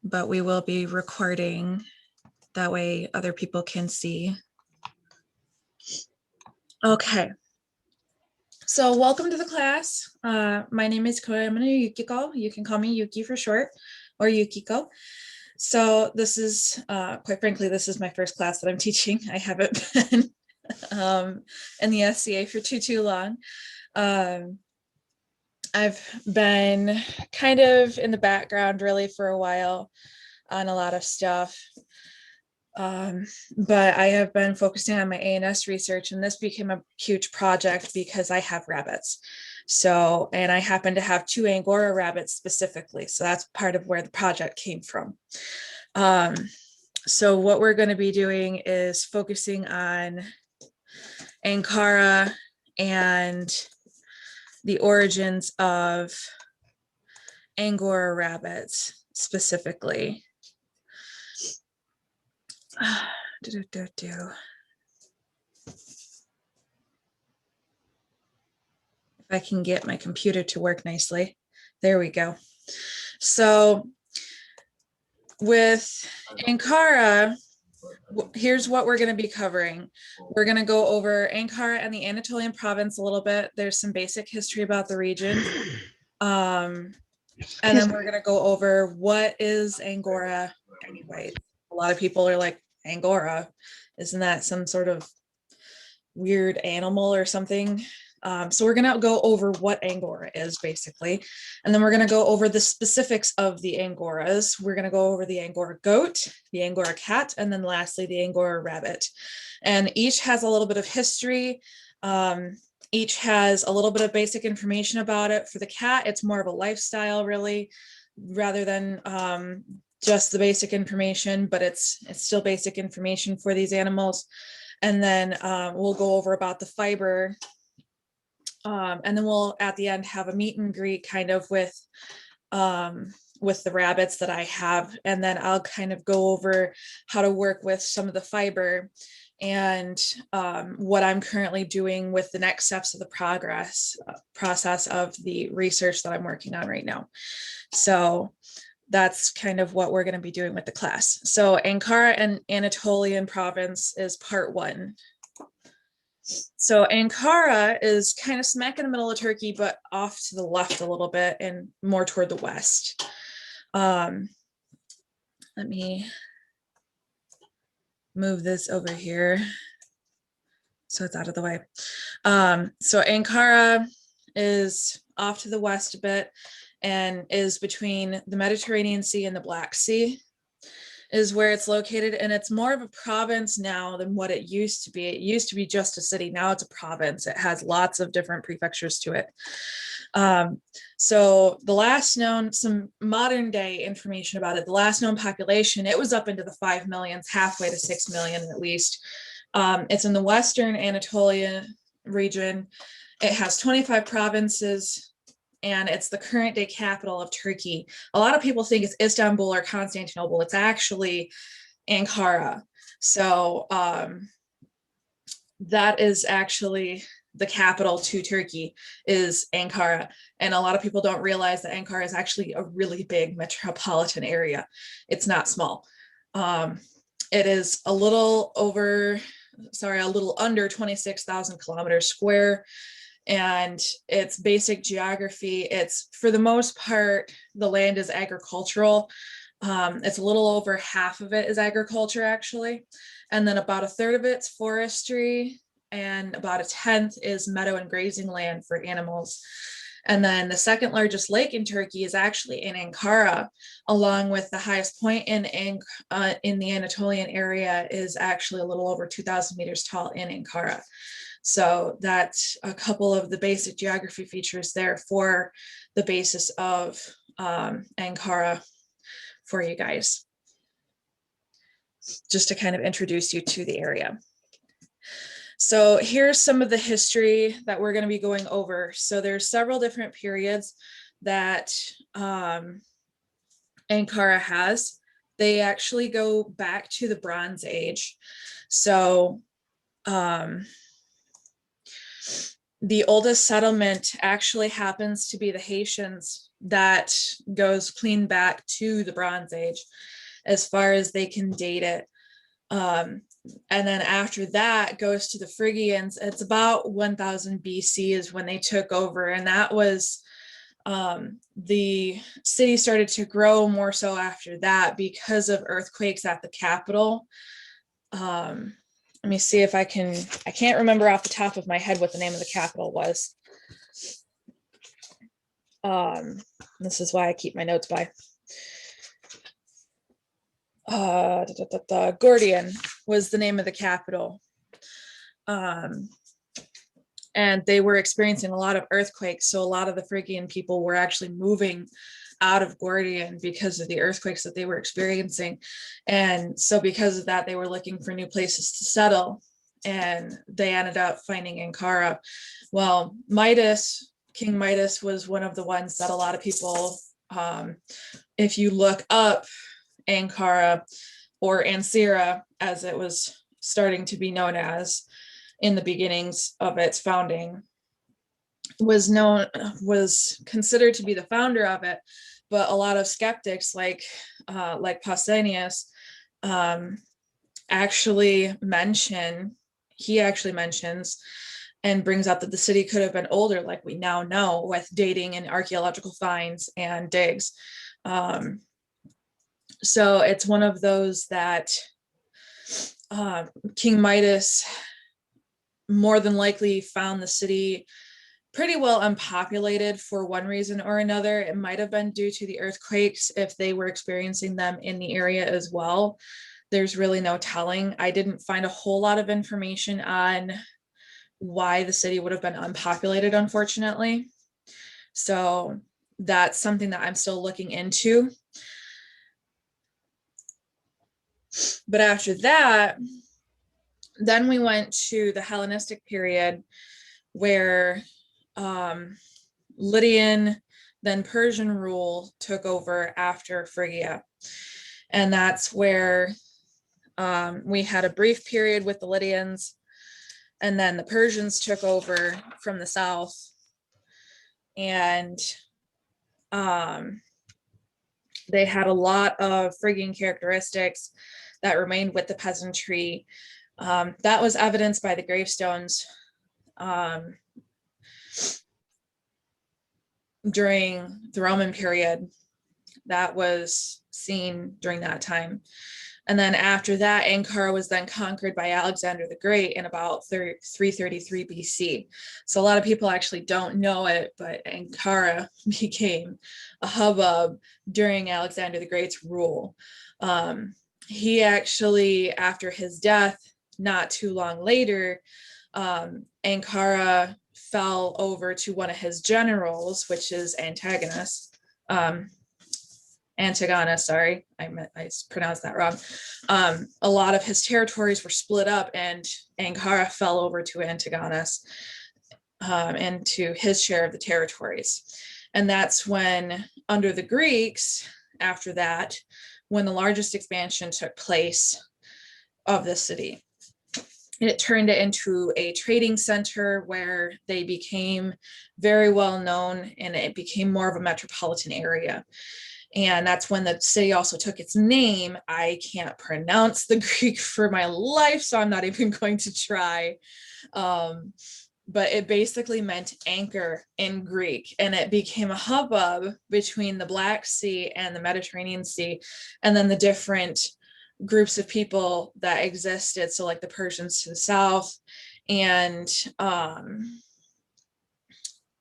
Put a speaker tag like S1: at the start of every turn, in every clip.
S1: but we will be recording. That way other people can see. Okay. So welcome to the class. My name is Yukiko. You can call me Yuki for short, or Yukiko. So this is, quite frankly, this is my first class that I'm teaching. I haven't been in the SCA for too long. I've been kind of in the background really for a while on a lot of stuff. But I have been focusing on my ANS research, and this became a huge project because I have rabbits. So, and I happen to have 2 Angora rabbits specifically. So that's part of where the project came from. So what we're going to be doing is focusing on Ankara and the origins of Angora rabbits specifically. If I can get my computer to work nicely. There we go. So with Ankara, here's what we're going to be covering. We're going to go over Ankara and the Anatolian province a little bit. There's some basic history about the region. And then we're going to go over what is Angora anyway. A lot of people are like, Angora, isn't that some sort of weird animal or something? So we're going to go over what Angora is basically, and then we're going to go over the specifics of the Angoras. We're going to go over the Angora goat, the Angora cat, and then lastly the Angora rabbit. And each has a little bit of history. Each has a little bit of basic information about it. For the cat, it's more of a lifestyle really, rather than just the basic information, but it's still basic information for these animals. And then we'll go over about the fiber. And then we'll at the end have a meet and greet kind of with the rabbits that I have. And then I'll kind of go over how to work with some of the fiber and what I'm currently doing with the next steps of the process of the research that I'm working on right now. So that's kind of what we're going to be doing with the class. So Ankara and Anatolian province is part 1. So Ankara is kind of smack in the middle of Turkey, but off to the left a little bit and more toward the west. Let me move this over here so it's out of the way. So Ankara is off to the west a bit and is between the Mediterranean Sea and the Black Sea is where it's located. And it's more of a province now than what it used to be. It used to be just a city. Now it's a province. It has lots of different prefectures to it. So the last known, some modern day information about it, the last known population, it was up into the 5 millions, halfway to 6 million at least. It's in the Western Anatolia region. It has 25 provinces, and it's the current day capital of Turkey. A lot of people think it's Istanbul or Constantinople. It's actually Ankara. So that is actually the capital to Turkey is Ankara. And a lot of people don't realize that Ankara is actually a really big metropolitan area. It's not small. It is a little under 26,000 kilometers square. And its basic geography, it's for the most part, the land is agricultural. It's a little over half of it is agriculture actually. And then about 1/3 of it's forestry and about 1/10 is meadow and grazing land for animals. And then the second largest lake in Turkey is actually in Ankara, along with the highest point in the Anatolian area is actually a little over 2,000 meters tall in Ankara. So that's a couple of the basic geography features there for the basis of Ankara for you guys, just to kind of introduce you to the area. So here's some of the history that we're going to be going over. So there's several different periods that Ankara has. They actually go back to the Bronze Age. So the oldest settlement actually happens to be the Haitians that goes clean back to the Bronze Age as far as they can date it. And then after that goes to the Phrygians. It's about 1000 BC is when they took over, and that was the city started to grow more so after that because of earthquakes at the capital. Let me see if I can't remember off the top of my head what the name of the capital was. This is why I keep my notes by. Gordian was the name of the capital. And they were experiencing a lot of earthquakes. So a lot of the Phrygian people were actually moving out of Gordian because of the earthquakes that they were experiencing. And so because of that, they were looking for new places to settle. And they ended up finding Ankara. Well, King Midas was one of the ones that a lot of people, if you look up Ankara or Ancira, as it was starting to be known as in the beginnings of its founding, was considered to be the founder of it. But a lot of skeptics like Pausanias actually mentions and brings up that the city could have been older, like we now know with dating and archaeological finds and digs. So it's one of those that King Midas more than likely found the city pretty well unpopulated for one reason or another. It might have been due to the earthquakes if they were experiencing them in the area as well. There's really no telling. I didn't find a whole lot of information on why the city would have been unpopulated, unfortunately. So that's something that I'm still looking into. But after that, then we went to the Hellenistic period where Lydian, then Persian rule took over after Phrygia. And that's where we had a brief period with the Lydians, and then the Persians took over from the south. And they had a lot of Phrygian characteristics that remained with the peasantry. That was evidenced by the gravestones during the Roman period. That was seen during that time. And then after that, Ankara was then conquered by Alexander the Great in about 333 BC. So a lot of people actually don't know it, but Ankara became a hubbub during Alexander the Great's rule. He actually, after his death, not too long later, Ankara fell over to one of his generals, which is Antigonus. Antigona, sorry, I pronounced that wrong. A lot of his territories were split up, and Ankara fell over to Antigonus and to his share of the territories. And that's when, under the Greeks, after that, when the largest expansion took place of the city. It turned it into a trading center where they became very well known, and it became more of a metropolitan area. And that's when the city also took its name. I can't pronounce the Greek for my life, so I'm not even going to try. But it basically meant anchor in Greek, and it became a hubbub between the Black Sea and the Mediterranean Sea, and then the different groups of people that existed. So like the Persians to the south, and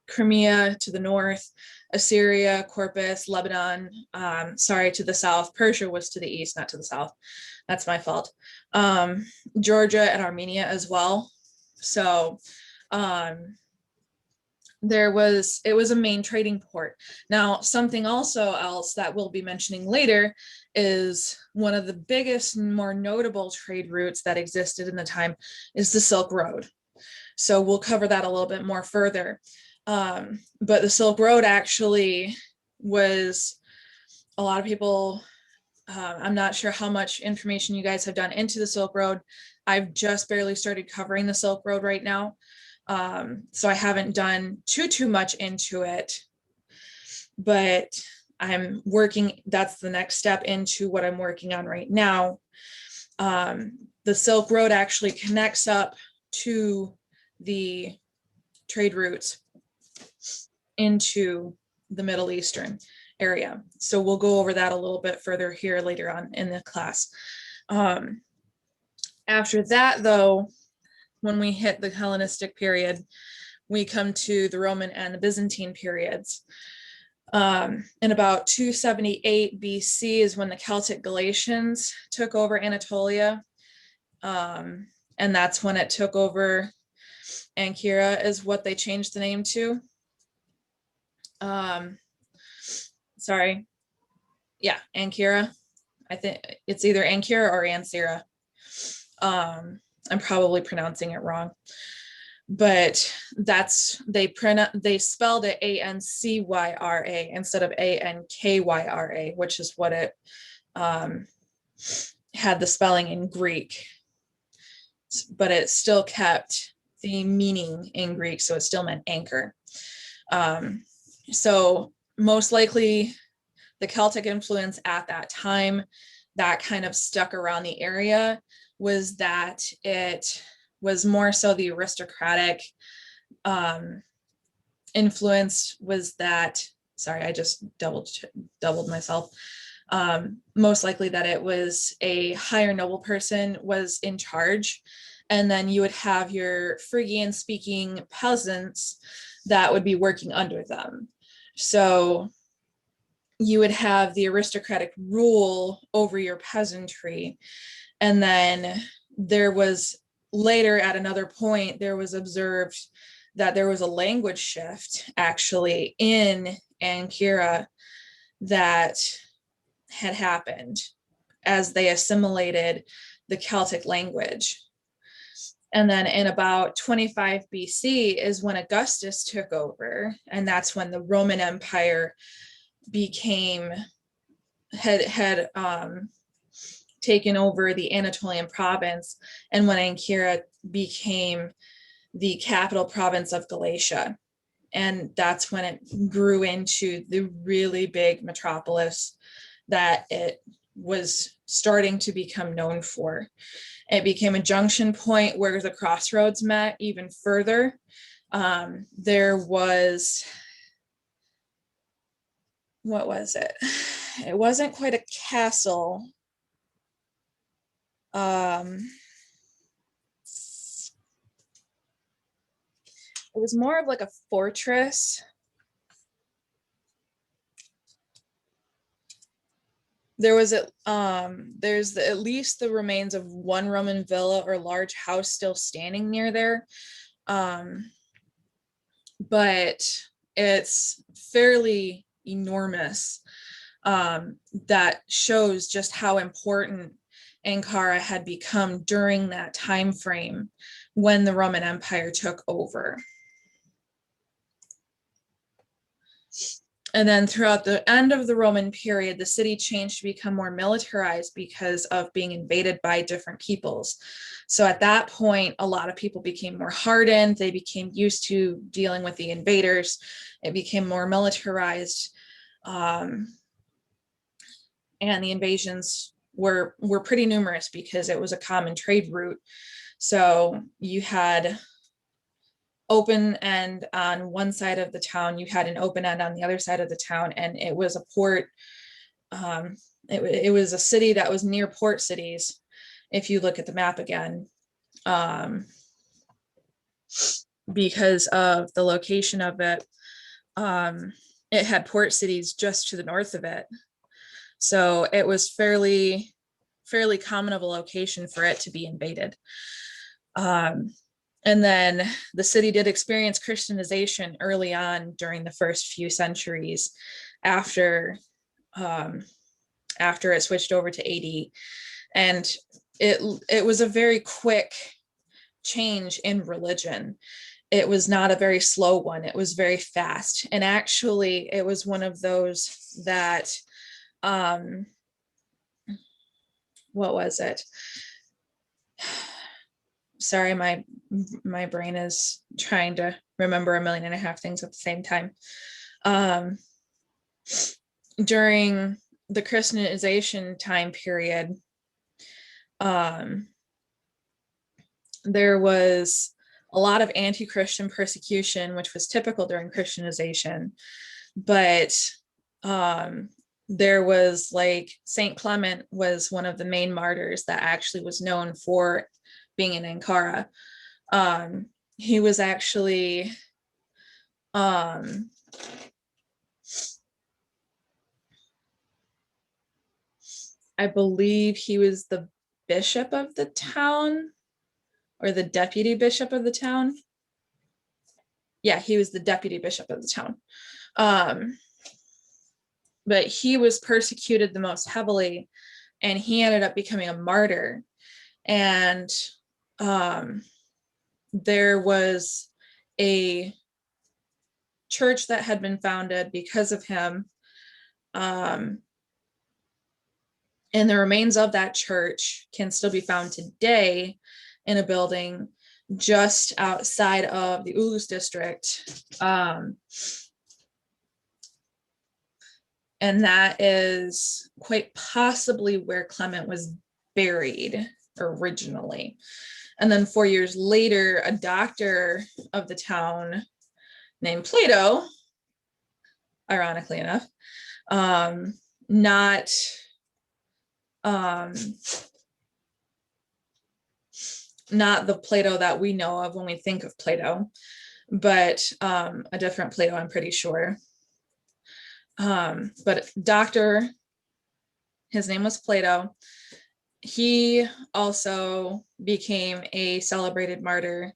S1: Crimea to the north, Assyria, Corpus, Lebanon, to the south. Persia was to the east, not to the south. That's my fault. Georgia and Armenia as well. So it was a main trading port. Now, something else that we'll be mentioning later is one of the biggest and more notable trade routes that existed in the time is the Silk Road. So we'll cover that a little bit more further. But the Silk Road actually was, a lot of people, I'm not sure how much information you guys have done into the Silk Road. I've just barely started covering the Silk Road right now. So I haven't done too much into it. but I'm working, that's the next step into what I'm working on right now. The Silk Road actually connects up to the trade routes into the Middle Eastern area. So we'll go over that a little bit further here later on in the class. After that, though, when we hit the Hellenistic period, we come to the Roman and the Byzantine periods. In about 278 BC is when the Celtic Galatians took over Anatolia. And that's when it took over. Ankara is what they changed the name to. Sorry. Yeah, Ankara. I think it's either Ankara or Ancira. I'm probably pronouncing it wrong, but that's they spelled it Ancyra instead of Ankyra, which is what it had the spelling in Greek, but it still kept the meaning in Greek, so it still meant anchor. So most likely the Celtic influence at that time that kind of stuck around the area was that it was more so the aristocratic influence was that, sorry, I just doubled myself. Most likely that it was a higher noble person was in charge. And then you would have your Phrygian speaking peasants that would be working under them. So you would have the aristocratic rule over your peasantry. And then there was later at another point, there was observed that there was a language shift actually in Ankara that had happened as they assimilated the Celtic language. And then in about 25 BC is when Augustus took over, and that's when the Roman Empire had taken over the Anatolian province, and when Ankara became the capital province of Galatia. And that's when it grew into the really big metropolis that it was starting to become known for. It became a junction point where the crossroads met even further. There was, what was it? It wasn't quite a castle. It was more of like a fortress. There was there's at least the remains of one Roman villa or large house still standing near there. But it's fairly enormous. That shows just how important Ankara had become during that time frame when the Roman Empire took over. And then throughout the end of the Roman period, the city changed to become more militarized because of being invaded by different peoples. So at that point, a lot of people became more hardened. They became used to dealing with the invaders. It became more militarized. And the invasions were pretty numerous because it was a common trade route. So you had open end on one side of the town, you had an open end on the other side of the town, and it was a port. It was a city that was near port cities, if you look at the map again, because of the location of it. It had port cities just to the north of it. So it was fairly common of a location for it to be invaded. And then the city did experience Christianization early on during the first few centuries after it switched over to AD. And it was a very quick change in religion. It was not a very slow one. It was very fast. And actually, it was one of those that, what was it? Sorry, my brain is trying to remember 1.5 million things at the same time. during the Christianization time period, there was a lot of anti-Christian persecution, which was typical during Christianization. But there was like Saint Clement was one of the main martyrs that actually was known for being in Ankara. He was actually I believe he was the bishop of the town or the deputy bishop of the town. Yeah, he was the deputy bishop of the town. But he was persecuted the most heavily, and he ended up becoming a martyr. And there was a church that had been founded because of him. And the remains of that church can still be found today in a building just outside of the Ulus district. And that is quite possibly where Clement was buried originally. And then 4 years later, a doctor of the town named Plato, ironically enough, not the Plato that we know of when we think of Plato, but a different Plato, I'm pretty sure. But doctor, his name was Plato. He also became a celebrated martyr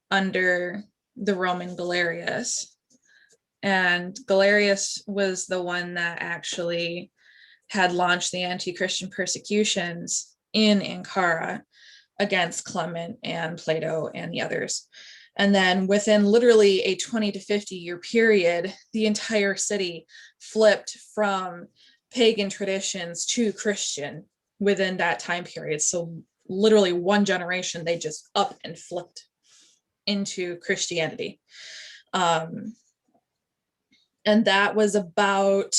S1: under the Roman Galerius. And Galerius was the one that actually had launched the anti-Christian persecutions in Ankara against Clement and Plato and the others. And then within literally a 20 to 50 year period, the entire city flipped from pagan traditions to Christian within that time period. So literally one generation, they just up and flipped into Christianity. And that was about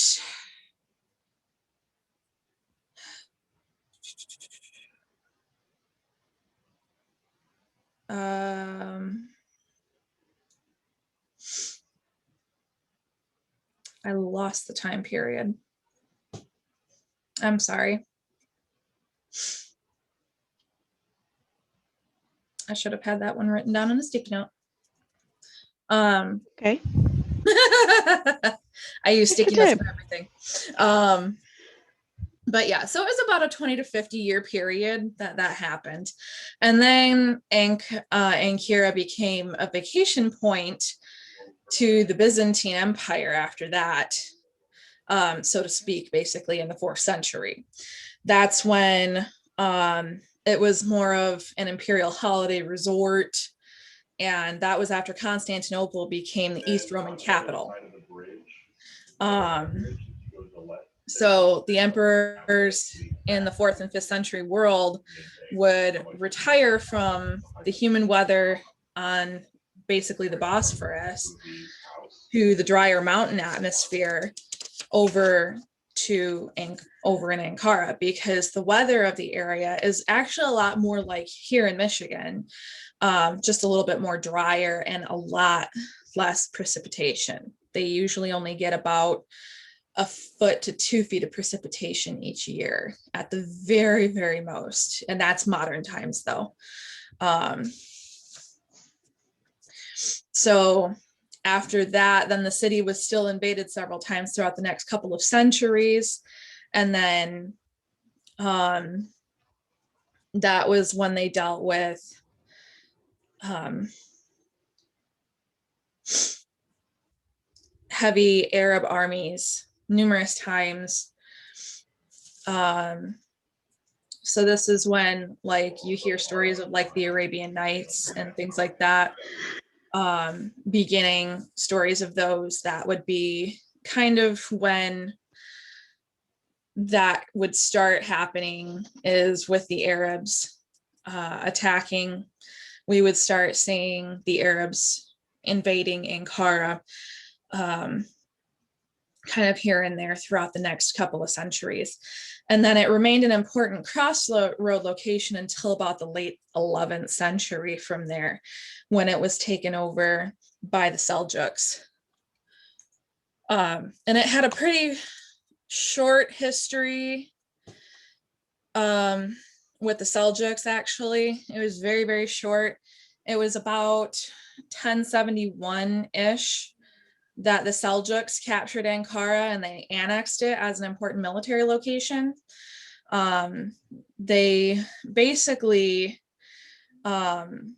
S1: I lost the time period. I'm sorry. I should have had that one written down on a sticky note.
S2: Okay.
S1: I use sticky notes for everything. But yeah, so it was about a 20 to 50 year period that happened. And then Ankara became a vacation point to the Byzantine Empire after that, so to speak, basically in the 4th century. That's when it was more of an imperial holiday resort. And that was after Constantinople became the East Roman capital. So the emperors in the 4th and 5th century world would retire from the humid weather on basically the Bosphorus to the drier mountain atmosphere over in Ankara, because the weather of the area is actually a lot more like here in Michigan, just a little bit more drier and a lot less precipitation. They usually only get about a foot to 2 feet of precipitation each year at the very, very most. And that's modern times though. So after that, then the city was still invaded several times throughout the next couple of centuries. And then that was when they dealt with heavy Arab armies numerous times. So this is when like you hear stories of like the Arabian Nights and things like that, beginning stories of those. That would be kind of when that would start happening, is with the Arabs attacking. We would start seeing the Arabs invading Ankara. kind of here and there throughout the next couple of centuries. And then it remained an important crossroad location until about the late 11th century from there, when it was taken over by the Seljuks. And it had a pretty short history with the Seljuks, actually. It was very, very short. It was about 1071-ish that the Seljuks captured Ankara and they annexed it as an important military location. They basically, I'm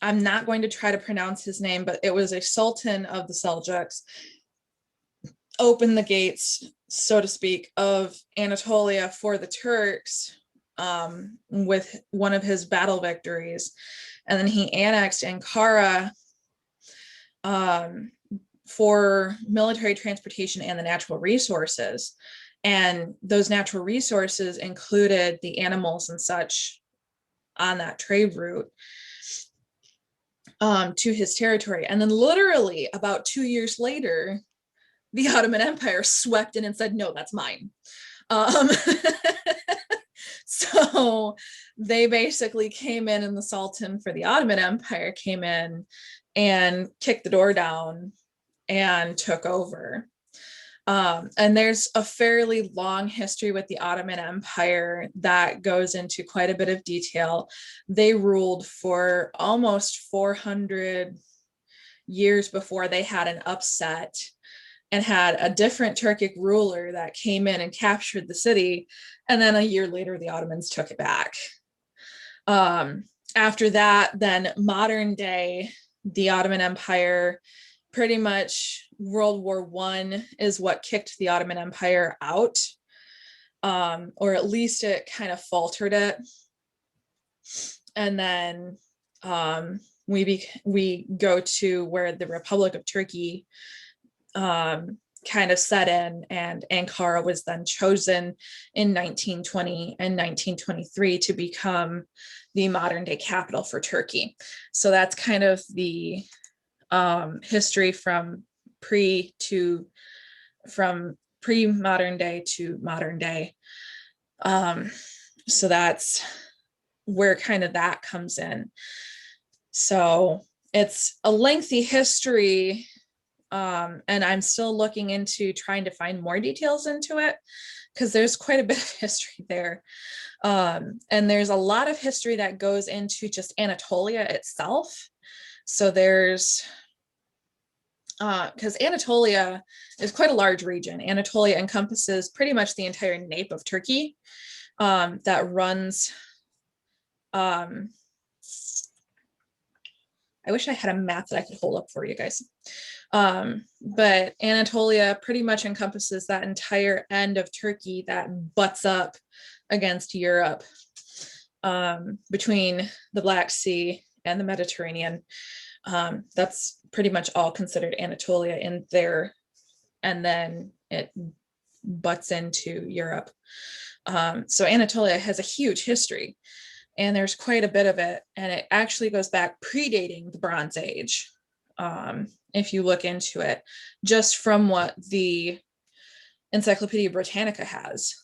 S1: not going to try to pronounce his name, but it was a sultan of the Seljuks, opened the gates, so to speak, of Anatolia for the Turks with one of his battle victories. And then he annexed Ankara for military transportation and the natural resources. And those natural resources included the animals and such on that trade route to his territory. And then literally about 2 years later, the Ottoman Empire swept in and said, no, that's mine. So they basically came in, and the Sultan for the Ottoman Empire came in and kicked the door down and took over. And there's a fairly long history with the Ottoman Empire that goes into quite a bit of detail. They ruled for almost 400 years before they had an upset and had a different Turkic ruler that came in and captured the city. And then a year later, the Ottomans took it back. After that, then modern day, the Ottoman Empire, pretty much World War I is what kicked the Ottoman Empire out, or at least it kind of faltered it. And then we go to where the Republic of Turkey kind of set in, and Ankara was then chosen in 1920 and 1923 to become the modern day capital for Turkey. So that's kind of the history from pre-modern day to modern day. So that's where kind of that comes in. So it's a lengthy history, and I'm still looking into trying to find more details into it, because there's quite a bit of history there. And there's a lot of history that goes into just Anatolia itself. So there's, because Anatolia is quite a large region. Anatolia encompasses pretty much the entire nape of Turkey, that runs, I wish I had a map that I could hold up for you guys. But Anatolia pretty much encompasses that entire end of Turkey that butts up against Europe, between the Black Sea and the Mediterranean. That's pretty much all considered Anatolia in there, and then it butts into Europe. So Anatolia has a huge history, and there's quite a bit of it, and it actually goes back predating the Bronze Age. If you look into it, just from what the Encyclopedia Britannica has.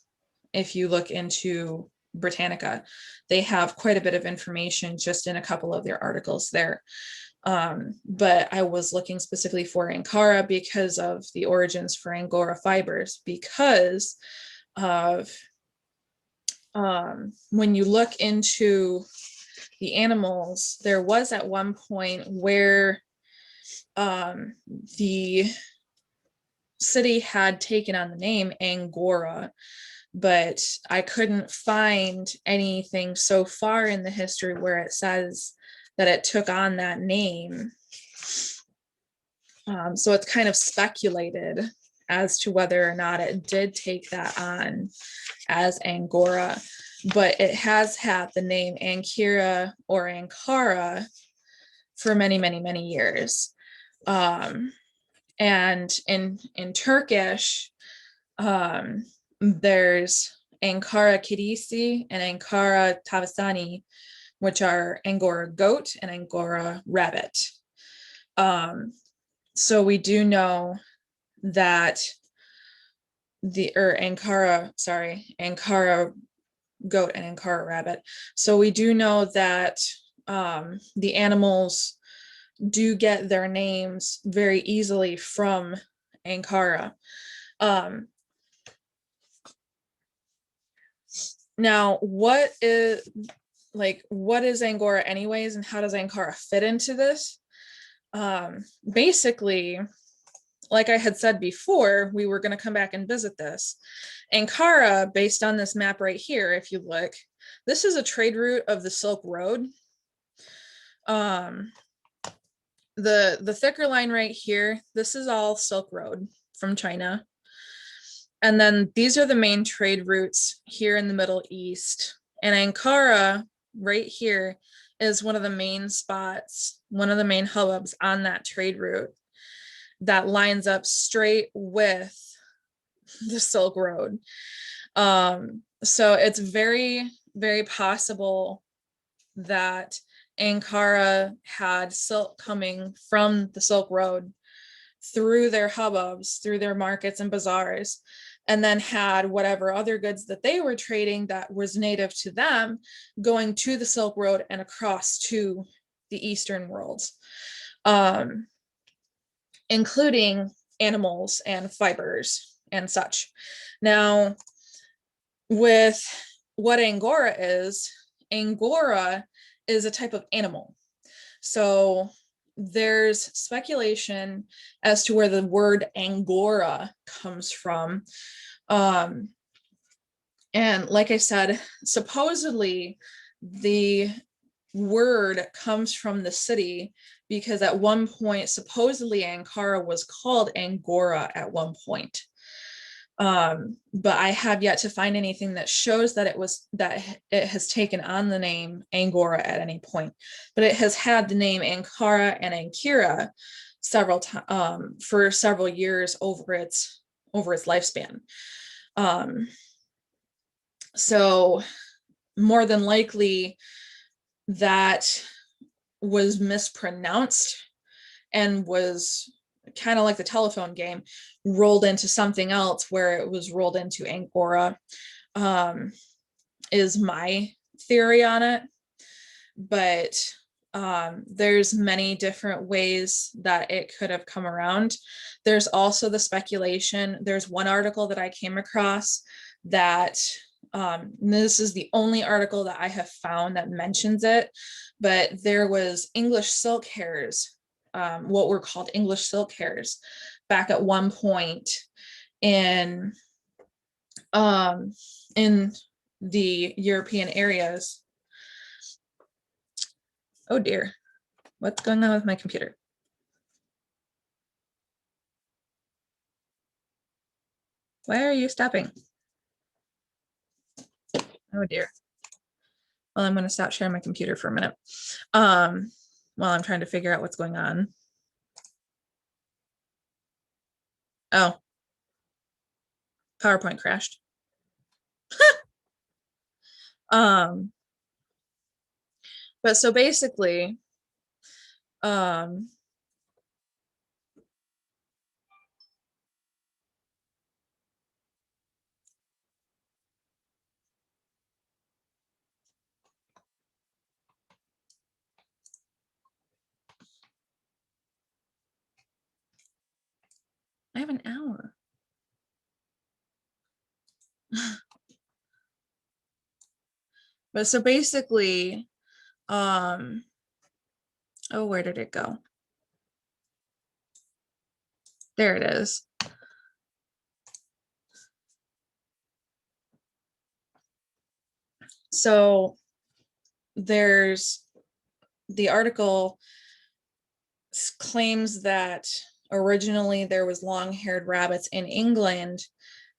S1: If you look into Britannica, they have quite a bit of information just in a couple of their articles there. But I was looking specifically for Ankara because of the origins for Angora fibers, because of when you look into the animals, there was at one point where the city had taken on the name Angora, but I couldn't find anything so far in the history where it says that it took on that name. So it's kind of speculated as to whether or not it did take that on as Angora, but it has had the name Ankara or Ankara for many, many, many years. And in Turkish, there's Ankara Kedisi and Ankara Tavasani, which are Angora goat and Angora rabbit. So we do know that Ankara goat and Ankara rabbit. So we do know that the animals do get their names very easily from Ankara. Now, what is Angora anyways, and how does Ankara fit into this? Basically, like I had said before, we were going to come back and visit this. Ankara, based on this map right here, if you look, this is a trade route of the Silk Road. The thicker line right here, this is all Silk Road from China. And then these are the main trade routes here in the Middle East. And Ankara right here is one of the main spots, one of the main hubs on that trade route that lines up straight with the Silk Road. So it's very, very possible that Ankara had silk coming from the Silk Road through their hubbubs, through their markets and bazaars, and then had whatever other goods that they were trading that was native to them going to the Silk Road and across to the Eastern worlds, including animals and fibers and such. Now, with what Angora is a type of animal. So there's speculation as to where the word Angora comes from. And like I said, supposedly the word comes from the city because at one point, supposedly Ankara was called Angora at one point. But I have yet to find anything that shows that it has taken on the name Angora at any point, but it has had the name Ankara and Ankara for several years over its lifespan. So more than likely that was mispronounced and was kind of like the telephone game, rolled into something else where it was rolled into Angora, is my theory on it. But there's many different ways that it could have come around. There's also the speculation. There's one article that I came across that this is the only article that I have found that mentions it, but there was English silk hares, what were called English silk hares, back at one point in the European areas. Oh dear, what's going on with my computer? Why are you stopping? Oh dear. Well, I'm going to stop sharing my computer for a minute while I'm trying to figure out what's going on. Oh, PowerPoint crashed. But so basically, I have an hour. But so basically, oh, where did it go? There it is. So there's the article claims that originally there was long-haired rabbits in England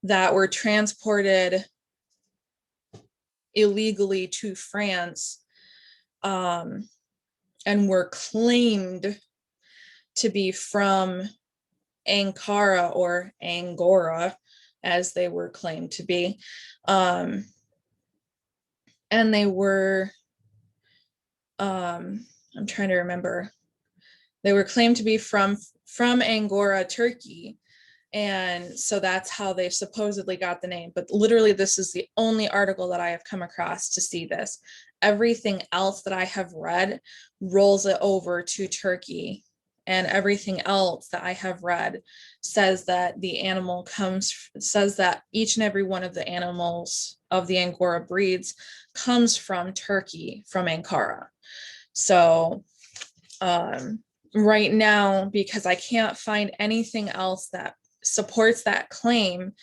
S1: that were transported illegally to France, and were claimed to be from Ankara or Angora, as they were claimed to be. And they were, I'm trying to remember, they were claimed to be from Angora, Turkey, And so that's how they supposedly got the name. But literally, this is the only article that I have come across to see this. Everything else that I have read rolls it over to Turkey. And everything else that I have read says that the animal says that each and every one of the animals of the Angora breeds comes from Turkey, from Ankara. So right now, because I can't find anything else that supports that claim,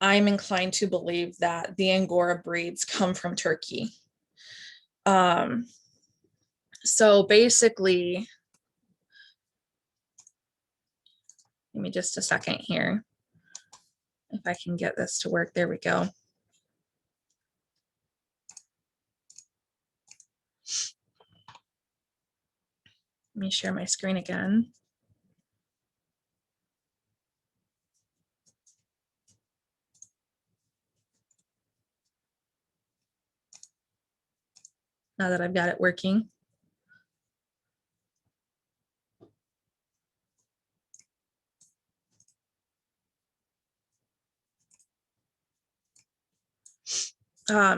S1: I'm inclined to believe that the Angora breeds come from Turkey. So basically, give me just a second here. If I can get this to work, there we go. Let me share my screen again. Now that I've got it working.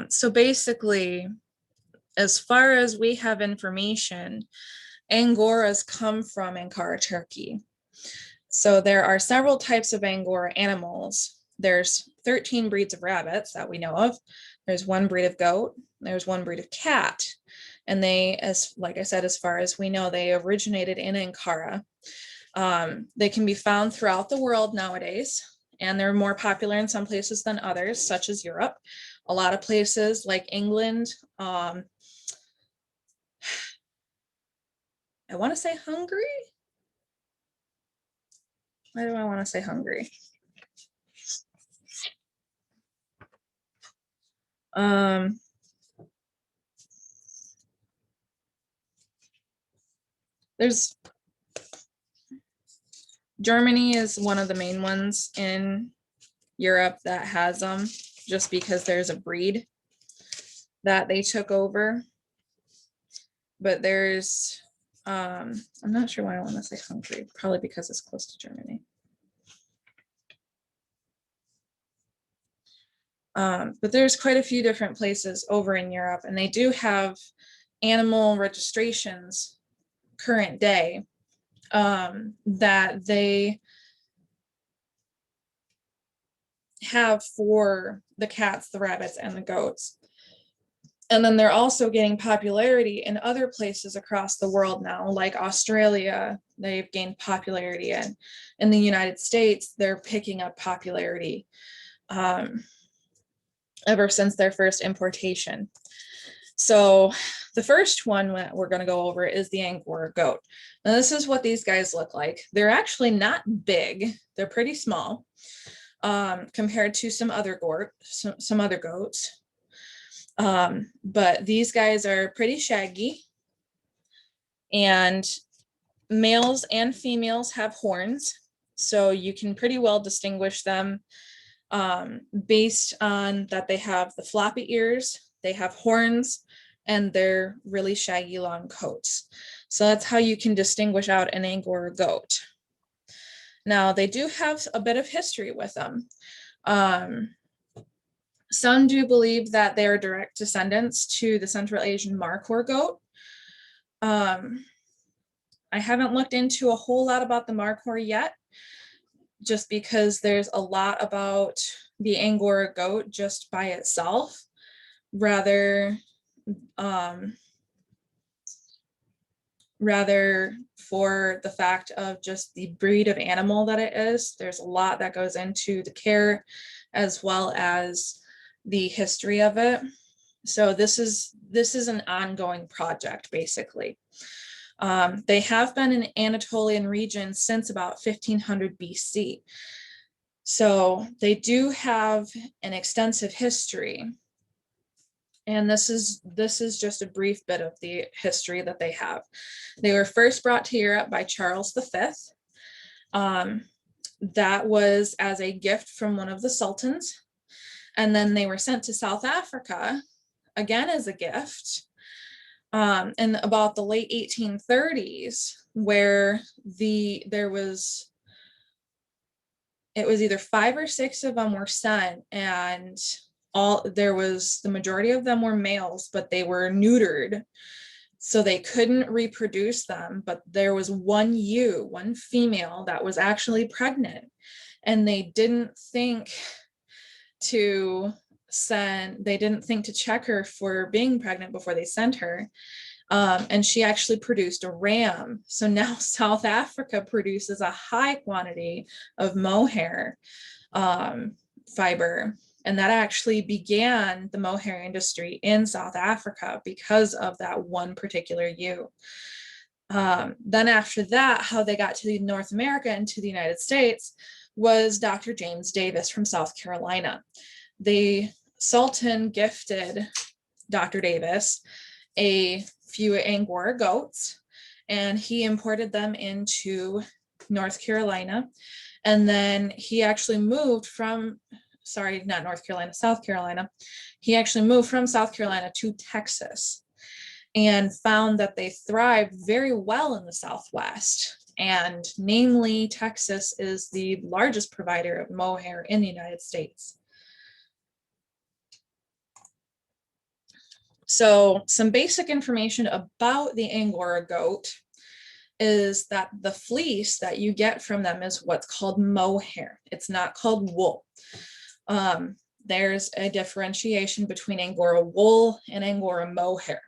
S1: So basically, as far as we have information, Angoras come from Ankara, Turkey. So there are several types of Angora animals. There's 13 breeds of rabbits that we know of. There's one breed of goat. There's one breed of cat. And they, as like I said, as far as we know, they originated in Ankara. They can be found throughout the world nowadays, and they're more popular in some places than others, such as Europe. A lot of places like England, I want to say Hungary. Why do I want to say Hungary? There's Germany is one of the main ones in Europe that has them, just because there's a breed that they took over. But there's, I'm not sure why I want to say Hungary, probably because it's close to Germany. But there's quite a few different places over in Europe, and they do have animal registrations current day that they have for the cats, the rabbits, and the goats. And then they're also getting popularity in other places across the world now, like Australia, they've gained popularity, and in the United States, they're picking up popularity ever since their first importation. So the first one that we're going to go over is the Angora goat. Now this is what these guys look like. They're actually not big. They're pretty small compared to some other goats. But these guys are pretty shaggy, and males and females have horns. So you can pretty well distinguish them based on that they have the floppy ears, they have horns, and they're really shaggy long coats. So that's how you can distinguish out an Angora goat. Now they do have a bit of history with them. Some do believe that they are direct descendants to the Central Asian Markhor goat. I haven't looked into a whole lot about the Markhor yet, just because there's a lot about the Angora goat just by itself, rather for the fact of just the breed of animal that it is. There's a lot that goes into the care as well as the history of it. So this is an ongoing project, basically. They have been in Anatolian region since about 1500 BC. So they do have an extensive history. And this is just a brief bit of the history that they have. They were first brought to Europe by Charles V. That was as a gift from one of the sultans. And then they were sent to South Africa, again as a gift, in about the late 1830s, where there was it was either 5 or 6 of them were sent, and the majority of them were males, but they were neutered. So they couldn't reproduce them, but there was one female that was actually pregnant, and they didn't think to check her for being pregnant before they sent her. And she actually produced a ram. So now South Africa produces a high quantity of mohair fiber. And that actually began the mohair industry in South Africa because of that one particular ewe. Then after that, how they got to North America and to the United States was Dr. James Davis from South Carolina. The Sultan gifted Dr. Davis a few Angora goats, and he imported them into North Carolina. And then he actually moved from, South Carolina. He actually moved from South Carolina to Texas and found that they thrived very well in the Southwest. And namely, Texas is the largest provider of mohair in the United States. So some basic information about the Angora goat is that the fleece that you get from them is what's called mohair. It's not called wool. There's a differentiation between Angora wool and Angora mohair.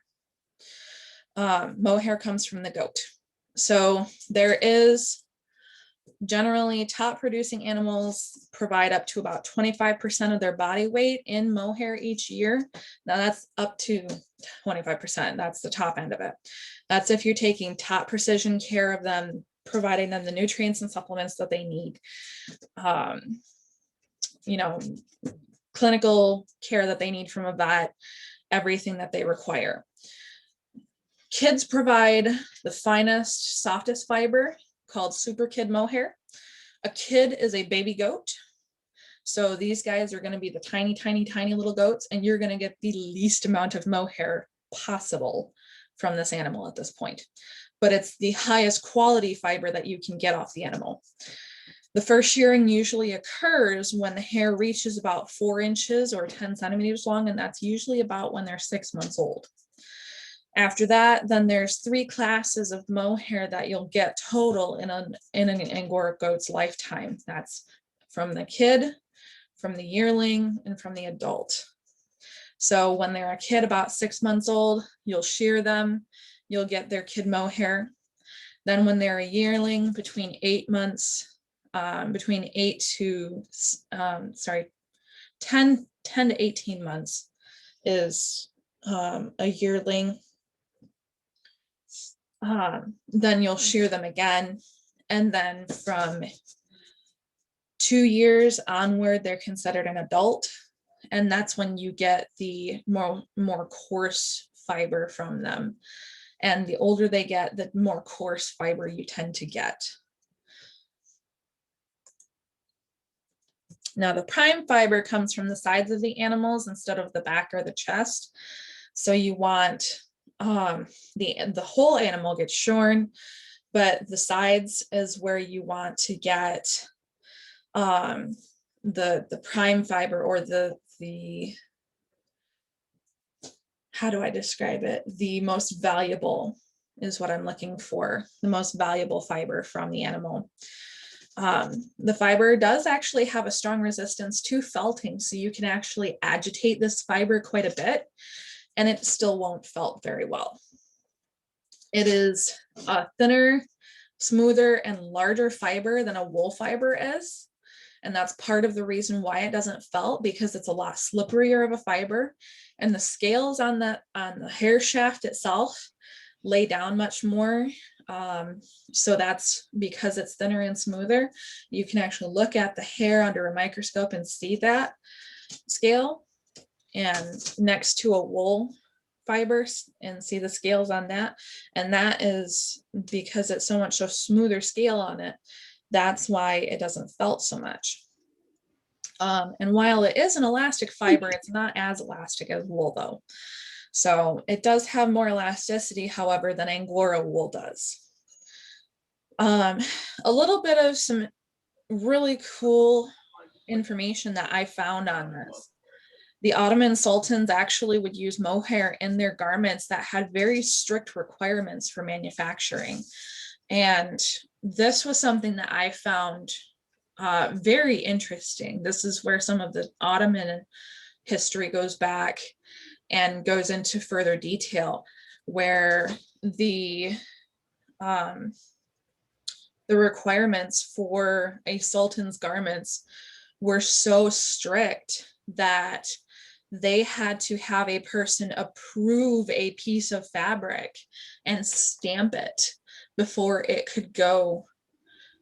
S1: Mohair comes from the goat. So there is generally top producing animals provide up to about 25% of their body weight in mohair each year. Now that's up to 25%. That's the top end of it. That's if you're taking top precision care of them, providing them the nutrients and supplements that they need. Clinical care that they need from a vet, everything that they require. Kids provide the finest, softest fiber called super kid mohair. A kid is a baby goat. So these guys are going to be the tiny, tiny, tiny little goats, and you're going to get the least amount of mohair possible from this animal at this point. But it's the highest quality fiber that you can get off the animal. The first shearing usually occurs when the hair reaches about 4 inches or 10 centimeters long, and that's usually about when they're 6 months old. After that, then there's 3 classes of mohair that you'll get total in an Angora goat's lifetime. That's from the kid, from the yearling, and from the adult. So when they're a kid about 6 months old, you'll shear them, you'll get their kid mohair. Then when they're a yearling, between 10 to 18 months is a yearling. Then you'll shear them again. And then from 2 years onward, they're considered an adult. And that's when you get the more coarse fiber from them. And the older they get, the more coarse fiber you tend to get. Now, the prime fiber comes from the sides of the animals instead of the back or the chest. So you want the whole animal gets shorn, but the sides is where you want to get the prime fiber, or the how do I describe it? The most valuable is what I'm looking for, the most valuable fiber from the animal. The fiber does actually have a strong resistance to felting, so you can actually agitate this fiber quite a bit and it still won't felt very well. It is a thinner, smoother, and larger fiber than a wool fiber is. And that's part of the reason why it doesn't felt, because it's a lot slipperier of a fiber, and the scales on the hair shaft itself lay down much more. So that's because it's thinner and smoother. You can actually look at the hair under a microscope and see that scale, and next to a wool fibers and see the scales on that. And that is because it's so much a smoother scale on it. That's why it doesn't felt so much. And while it is an elastic fiber, it's not as elastic as wool though. So it does have more elasticity, however, than Angora wool does. A little bit of some really cool information that I found on this. The Ottoman sultans actually would use mohair in their garments that had very strict requirements for manufacturing. And this was something that I found very interesting. This is where some of the Ottoman history goes back and goes into further detail, where um, the requirements for a sultan's garments were so strict that they had to have a person approve a piece of fabric and stamp it before it could go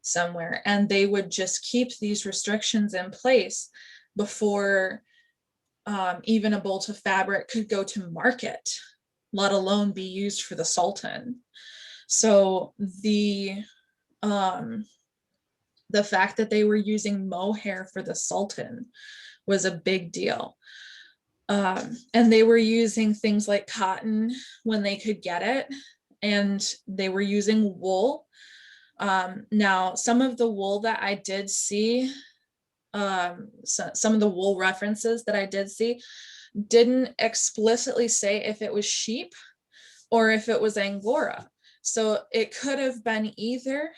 S1: somewhere. And they would just keep these restrictions in place before even a bolt of fabric could go to market, let alone be used for the Sultan. So the fact that they were using mohair for the Sultan was a big deal. And they were using things like cotton when they could get it, and they were using wool. Now, some of the wool that I did see, some of the wool references that I did see, didn't explicitly say if it was sheep or if it was Angora. So it could have been either,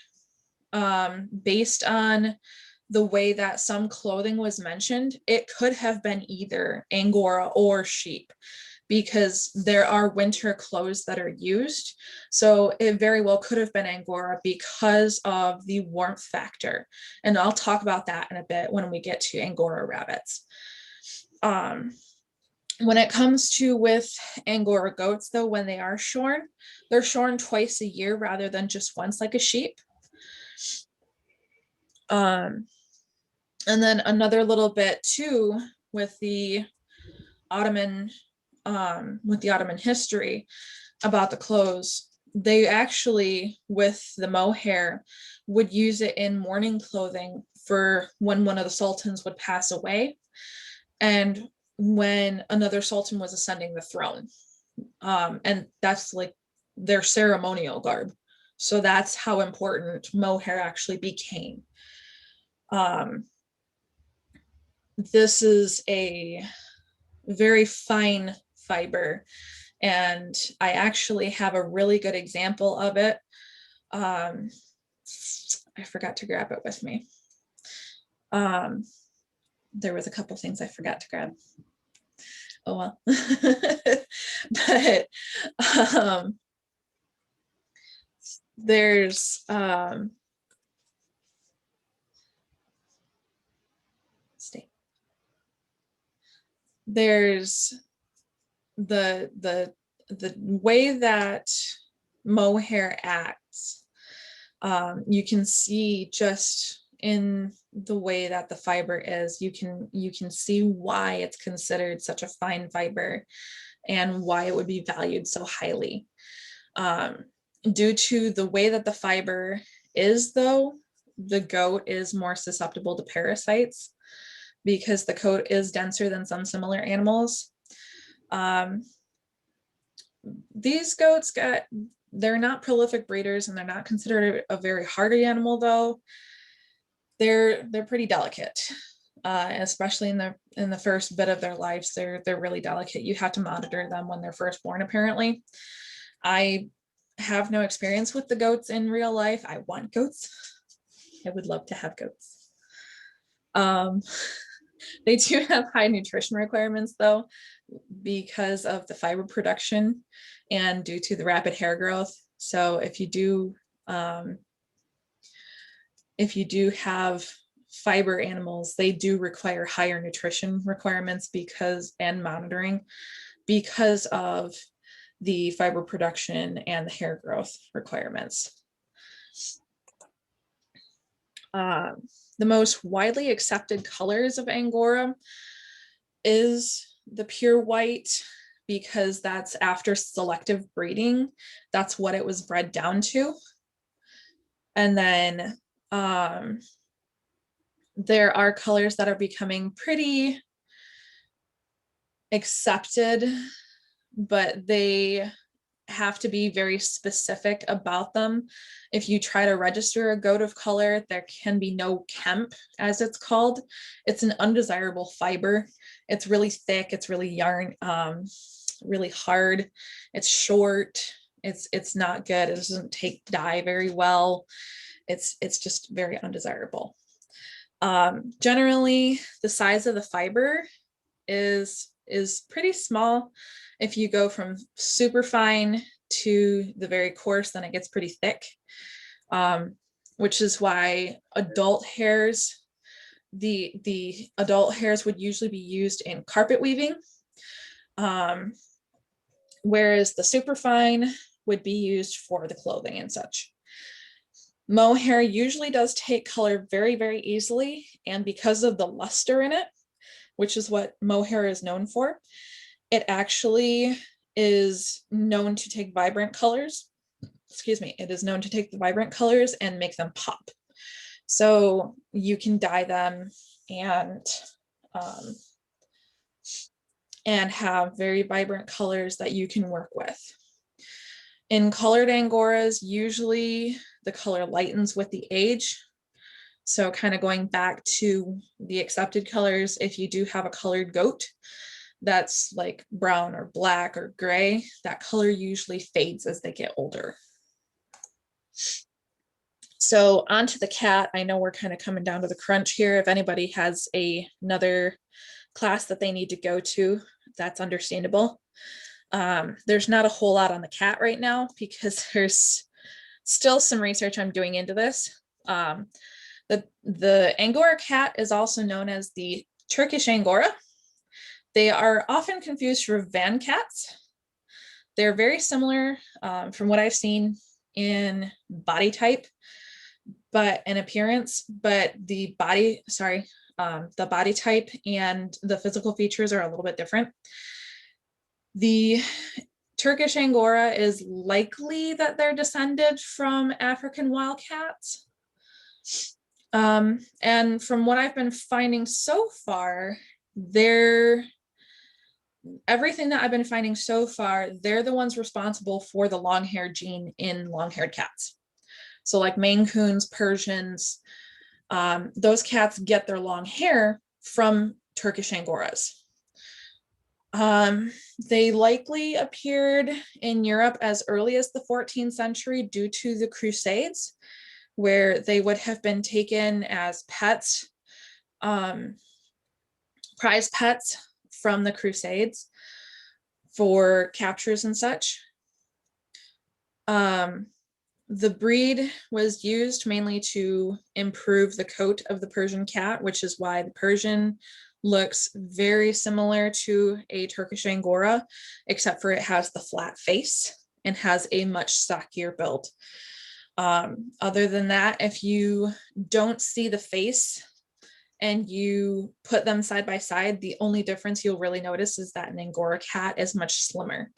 S1: based on the way that some clothing was mentioned. It could have been either Angora or sheep, because there are winter clothes that are used. So it very well could have been Angora because of the warmth factor. And I'll talk about that in a bit when we get to Angora rabbits. When it comes to with Angora goats, though, when they are shorn, they're shorn twice a year rather than just once like a sheep. And then another little bit too with the Ottoman history about the clothes. They actually, with the mohair, would use it in mourning clothing for when one of the sultans would pass away, and when another sultan was ascending the throne. And that's like their ceremonial garb. So that's how important mohair actually became. This is a very fine fiber, and I actually have a really good example of it. I forgot to grab it with me. There was a couple things I forgot to grab. Oh well. But there's the way that mohair acts. You can see just in the way that the fiber is, you can see why it's considered such a fine fiber and why it would be valued so highly. Due to the way that the fiber is, though, the goat is more susceptible to parasites because the coat is denser than some similar animals. These goats they're not prolific breeders, and they're not considered a very hardy animal, though. They're pretty delicate, especially in the first bit of their lives. They're really delicate. You have to monitor them when they're first born, apparently. I have no experience with the goats in real life. I want goats. I would love to have goats. They do have high nutrition requirements, though, because of the fiber production and due to the rapid hair growth. So if you do have fiber animals, they do require higher nutrition requirements and monitoring because of the fiber production and the hair growth requirements. The most widely accepted colors of Angora is the pure white, because that's after selective breeding. That's what it was bred down to. And then there are colors that are becoming pretty accepted, but they have to be very specific about them. If you try to register a goat of color, there can be no kemp, as it's called. It's an undesirable fiber. It's really thick, it's really really hard, it's short, it's not good, it doesn't take dye very well. It's just very undesirable. Generally, the size of the fiber is pretty small. If you go from super fine to the very coarse, then it gets pretty thick, which is why adult hairs, the adult hairs would usually be used in carpet weaving, whereas the superfine would be used for the clothing and such. Mohair usually does take color very, very easily, and because of the luster in it, which is what mohair is known for, it actually is known to take vibrant colors. Excuse me, it is known to take the vibrant colors and make them pop. So you can dye them and have very vibrant colors that you can work with. In colored Angoras, usually the color lightens with the age. So kind of going back to the accepted colors, if you do have a colored goat that's like brown or black or gray, that color usually fades as they get older. So onto the cat. I know we're kind of coming down to the crunch here. If anybody has another class that they need to go to, that's understandable. There's not a whole lot on the cat right now because there's still some research I'm doing into this. The Angora cat is also known as the Turkish Angora. They are often confused for van cats. They're very similar from what I've seen in body type, but in appearance, but the body type and the physical features are a little bit different. The Turkish Angora is likely that they're descended from African wildcats. And from what I've been finding so far, everything that I've been finding so far, they're the ones responsible for the long hair gene in long-haired cats. So like Maine Coons, Persians, those cats get their long hair from Turkish Angoras. They likely appeared in Europe as early as the 14th century due to the Crusades, where they would have been taken as pets, prize pets from the Crusades for captures and such. The breed was used mainly to improve the coat of the Persian cat, which is why the Persian looks very similar to a Turkish Angora, except for it has the flat face and has a much stockier build. Other than that, if you don't see the face and you put them side by side, the only difference you'll really notice is that an Angora cat is much slimmer.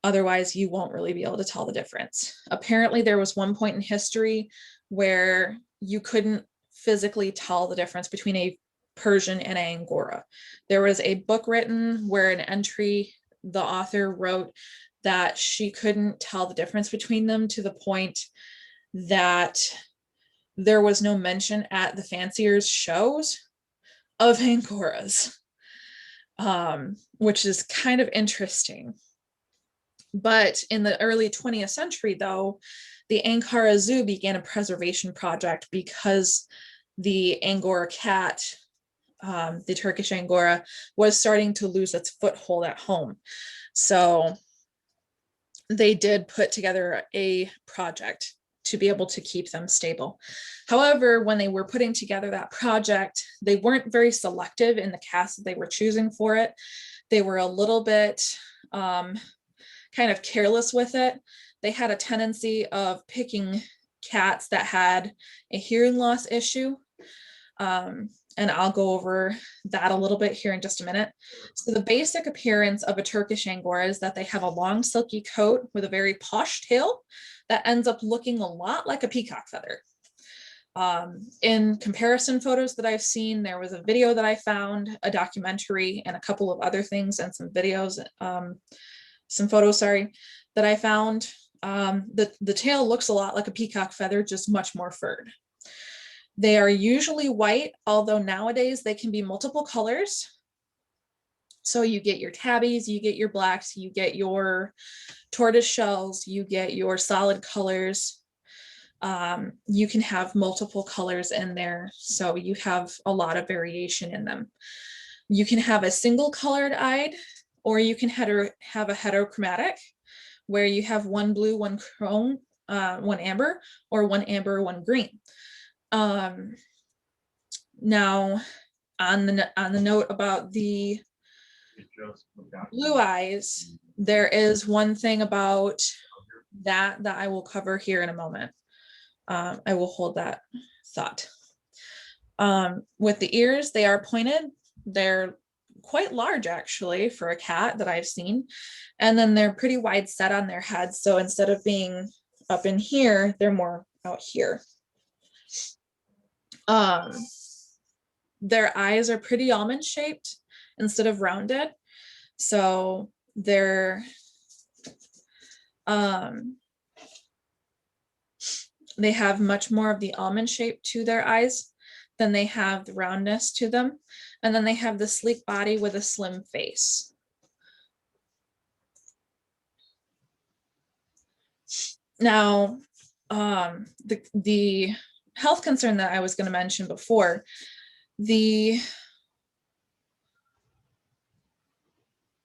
S1: Otherwise, you won't really be able to tell the difference. Apparently, there was one point in history where you couldn't physically tell the difference between a Persian and an Angora. There was a book written where an entry, the author wrote that she couldn't tell the difference between them to the point that there was no mention at the fanciers shows of Angoras, which is kind of interesting. But in the early 20th century, though, the Ankara Zoo began a preservation project because the Angora cat, the Turkish Angora, was starting to lose its foothold at home. So they did put together a project to be able to keep them stable. However, when they were putting together that project, they weren't very selective in the cast that they were choosing for it. They were a little bit kind of careless with it. They had a tendency of picking cats that had a hearing loss issue. And I'll go over that a little bit here in just a minute. So the basic appearance of a Turkish Angora is that they have a long silky coat with a very posh tail that ends up looking a lot like a peacock feather. In comparison photos that I've seen, there was a video that I found, a documentary, and a couple of other things and some videos some photos, sorry, that I found. The tail looks a lot like a peacock feather, just much more furred. They are usually white, although nowadays they can be multiple colors. So you get your tabbies, you get your blacks, you get your tortoise shells, you get your solid colors. You can have multiple colors in there, so you have a lot of variation in them. You can have a single colored eyed, or you can have a heterochromatic, where you have one blue, one chrome, one amber, or one amber, one green. Now, on the note about the blue eyes, there is one thing about that I will cover here in a moment. I will hold that thought. With the ears, they are pointed. They're quite large, actually, for a cat that I've seen. And then they're pretty wide set on their heads. So instead of being up in here, they're more out here. Their eyes are pretty almond shaped instead of rounded. So they're they have much more of the almond shape to their eyes than they have the roundness to them. And then they have the sleek body with a slim face. Now, the health concern that I was going to mention before, the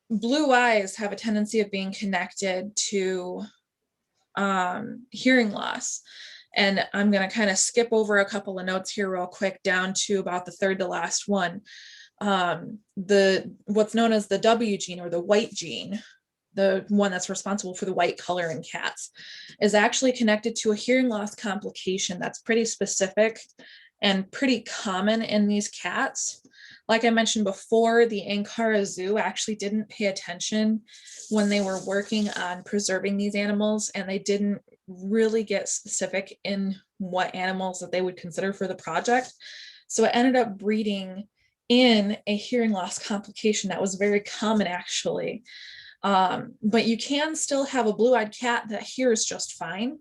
S1: blue eyes have a tendency of being connected to hearing loss. And I'm going to kind of skip over a couple of notes here real quick down to about the third to last one. What's known as the W gene, or the white gene, the one that's responsible for the white color in cats, is actually connected to a hearing loss complication that's pretty specific and pretty common in these cats. Like I mentioned before, the Ankara Zoo actually didn't pay attention when they were working on preserving these animals, and they didn't really get specific in what animals that they would consider for the project. So it ended up breeding in a hearing loss complication that was very common, actually. But you can still have a blue-eyed cat that hears just fine.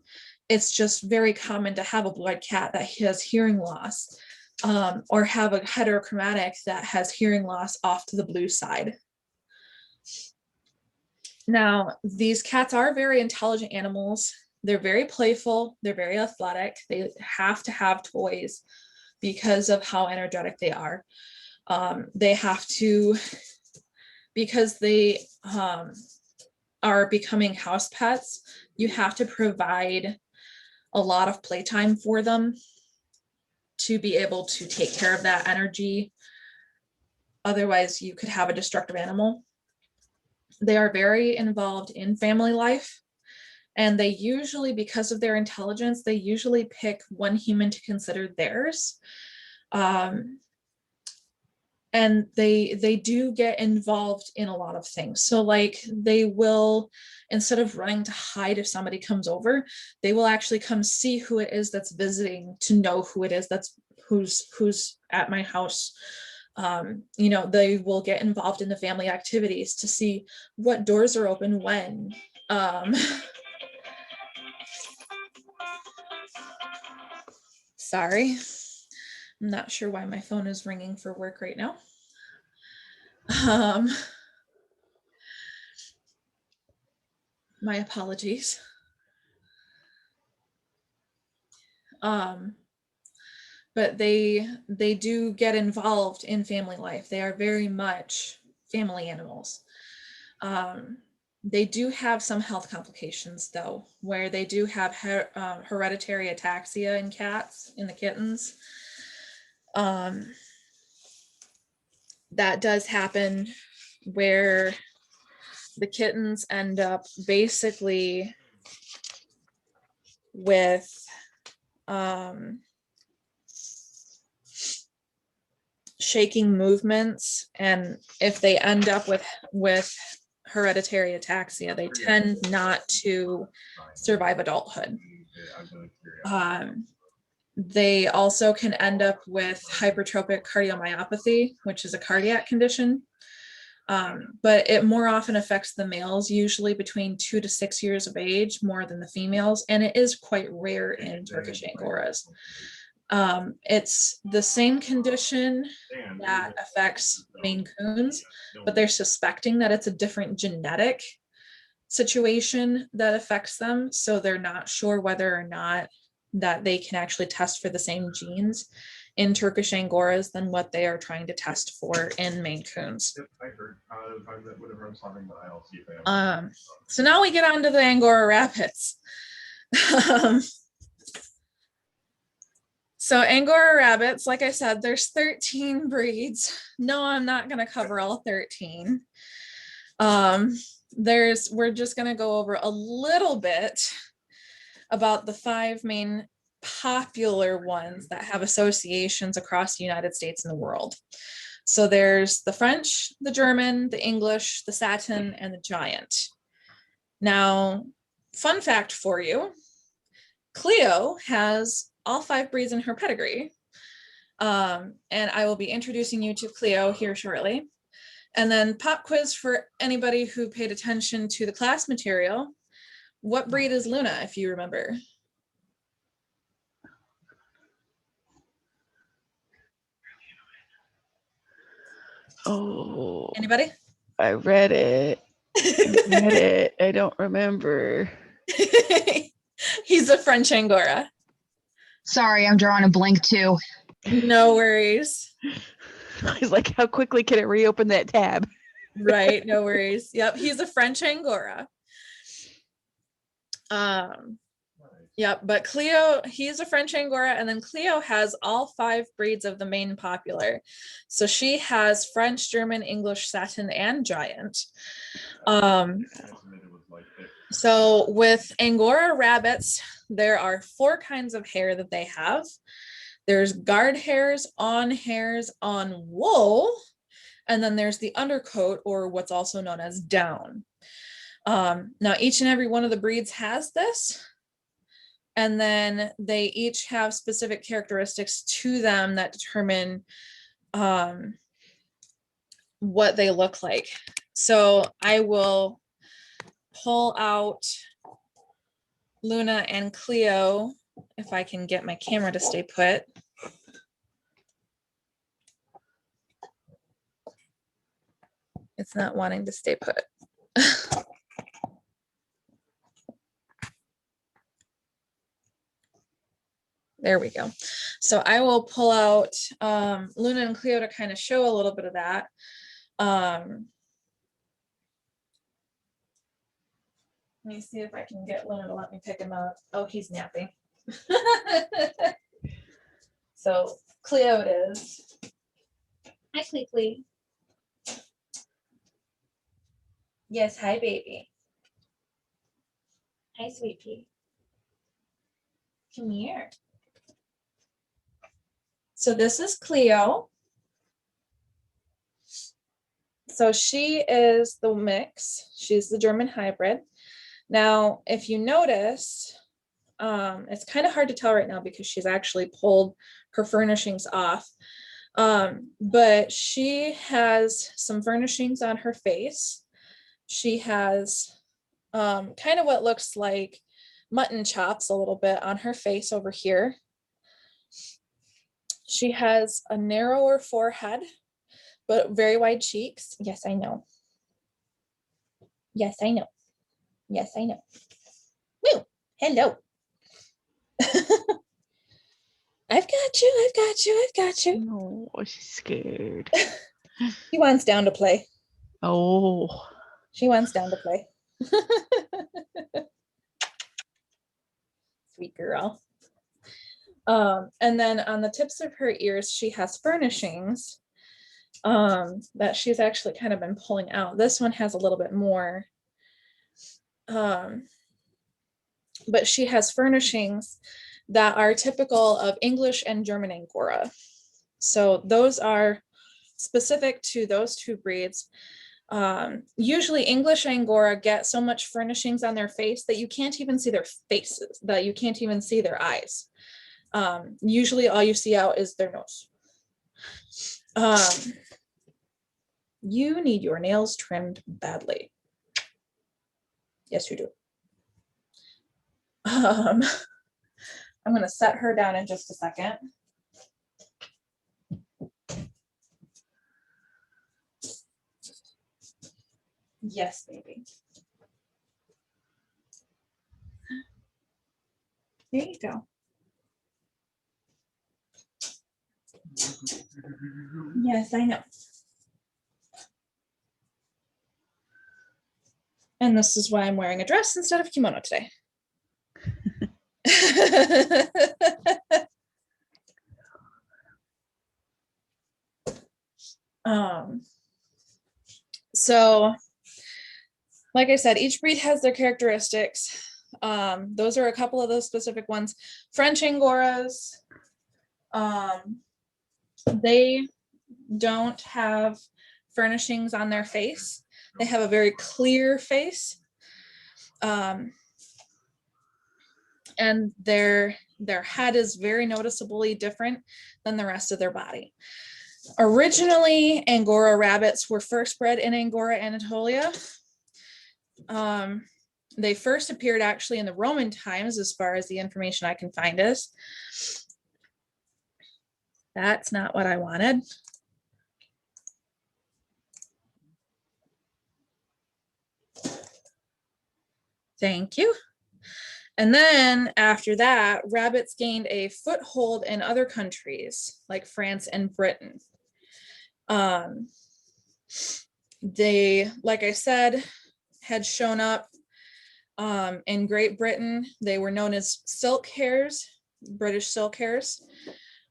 S1: It's just very common to have a blue-eyed cat that has hearing loss, or have a heterochromatic that has hearing loss off to the blue side. Now, these cats are very intelligent animals. They're very playful. They're very athletic. They have to have toys because of how energetic they are. They have to, because they are becoming house pets, you have to provide a lot of playtime for them to be able to take care of that energy. Otherwise, you could have a destructive animal. They are very involved in family life. And they usually, because of their intelligence, they usually pick one human to consider theirs. And they do get involved in a lot of things. So like they will, instead of running to hide if somebody comes over, they will actually come see who it is that's visiting, to know who it is that's who's at my house. You know, they will get involved in the family activities to see what doors are open when. Sorry, I'm not sure why my phone is ringing for work right now. My apologies. But they do get involved in family life. They are very much family animals. They do have some health complications, though, where they do have hereditary ataxia in cats, in the kittens. That does happen, where the kittens end up basically with shaking movements, and if they end up with hereditary ataxia, they tend not to survive adulthood. They also can end up with hypertrophic cardiomyopathy, which is a cardiac condition. But it more often affects the males, usually between 2 to 6 years of age, more than the females, and it is quite rare in Turkish Angoras. It's the same condition that affects Maine Coons, but they're suspecting that it's a different genetic situation that affects them, so they're not sure whether or not that they can actually test for the same genes in Turkish Angoras than what they are trying to test for in Maine Coons. So now we get on to the Angora rabbits. So Angora rabbits, like I said, there's 13 breeds. No, I'm not going to cover all 13. We're just going to go over a little bit about the 5 main popular ones that have associations across the United States and the world. So there's the French, the German, the English, the satin, and the giant. Now, fun fact for you, Cleo has all 5 breeds in her pedigree. And I will be introducing you to Cleo here shortly. And then pop quiz for anybody who paid attention to the class material. What breed is Luna, if you remember?
S2: Oh.
S1: Anybody?
S2: I read it. I don't remember.
S1: He's a French Angora.
S3: Sorry, I'm drawing a blank too.
S1: No worries.
S2: He's like, how quickly can it reopen that tab?
S1: Right, no worries. Yep, he's a French Angora. Yep, but Cleo, he's a French Angora, and then Cleo has all 5 breeds of the main popular. So she has French, German, English, satin, and giant. So with Angora rabbits, there are 4 kinds of hair that they have. There's guard hairs on wool, and then there's the undercoat, or what's also known as down. Now, each and every one of the breeds has this, and then they each have specific characteristics to them that determine what they look like. So I will pull out Luna and Cleo, if I can get my camera to stay put. It's not wanting to stay put. There we go. So I will pull out Luna and Cleo to kind of show a little bit of that. Let me see if I can get Luna to let me pick him up. Oh, he's napping. So Cleo it is. Hi, Cleo. Yes, hi, baby. Hi, sweet pea. Come here. So this is Cleo. So she is the mix. She's the German hybrid. Now, if you notice, it's kind of hard to tell right now because she's actually pulled her furnishings off. But she has some furnishings on her face. She has kind of what looks like mutton chops a little bit on her face over here. She has a narrower forehead, but very wide cheeks. Yes, I know. Yes, I know. Yes, I know. Woo! Hello. I've got you. I've got you. I've got you.
S2: Oh, she's scared.
S1: She wants down to play.
S2: Oh.
S1: She wants down to play. Sweet girl. And then on the tips of her ears, she has furnishings that she's actually kind of been pulling out. This one has a little bit more. But she has furnishings that are typical of English and German Angora. So those are specific to those 2 breeds. Usually English Angora get so much furnishings on their face that you can't even see their faces, that you can't even see their eyes. Usually all you see out is their nose. You need your nails trimmed badly. Yes, you do. I'm going to set her down in just a second. Yes, baby. There you go. Yes, I know. And this is why I'm wearing a dress instead of a kimono today. So, like I said, each breed has their characteristics. Those are a couple of those specific ones. French Angoras, they don't have furnishings on their face. They have a very clear face. And their head is very noticeably different than the rest of their body. Originally, Angora rabbits were first bred in Angora, Anatolia. They first appeared actually in the Roman times, as far as the information I can find is. That's not what I wanted. Thank you. And then after that, rabbits gained a foothold in other countries like France and Britain. They, like I said, had shown up in Great Britain. They were known as silk hares, British silk hares.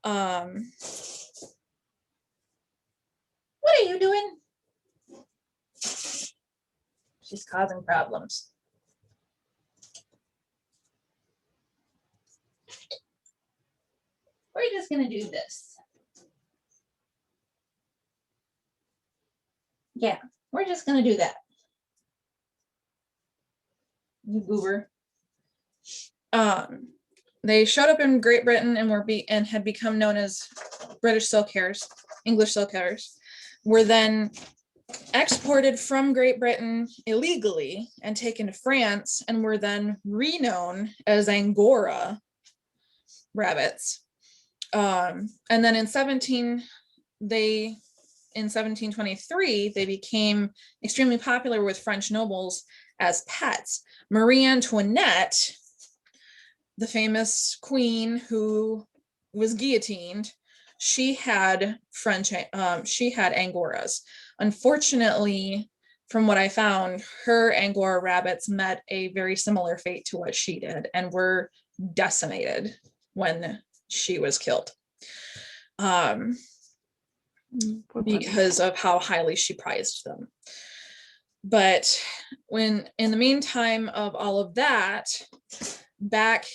S1: What are you doing? She's causing problems. We're just gonna do this. Yeah, we're just gonna do that. You goober. They showed up in Great Britain and had become known as British silk hares, English silk hares, were then exported from Great Britain illegally and taken to France, and were then reknown as Angora rabbits. And then in 1723, they became extremely popular with French nobles as pets. Marie Antoinette, the famous queen who was guillotined, she had Angoras. Unfortunately, from what I found, her Angora rabbits met a very similar fate to what she did and were decimated when she was killed. Because of how highly she prized them. But when, in the meantime of all of that, back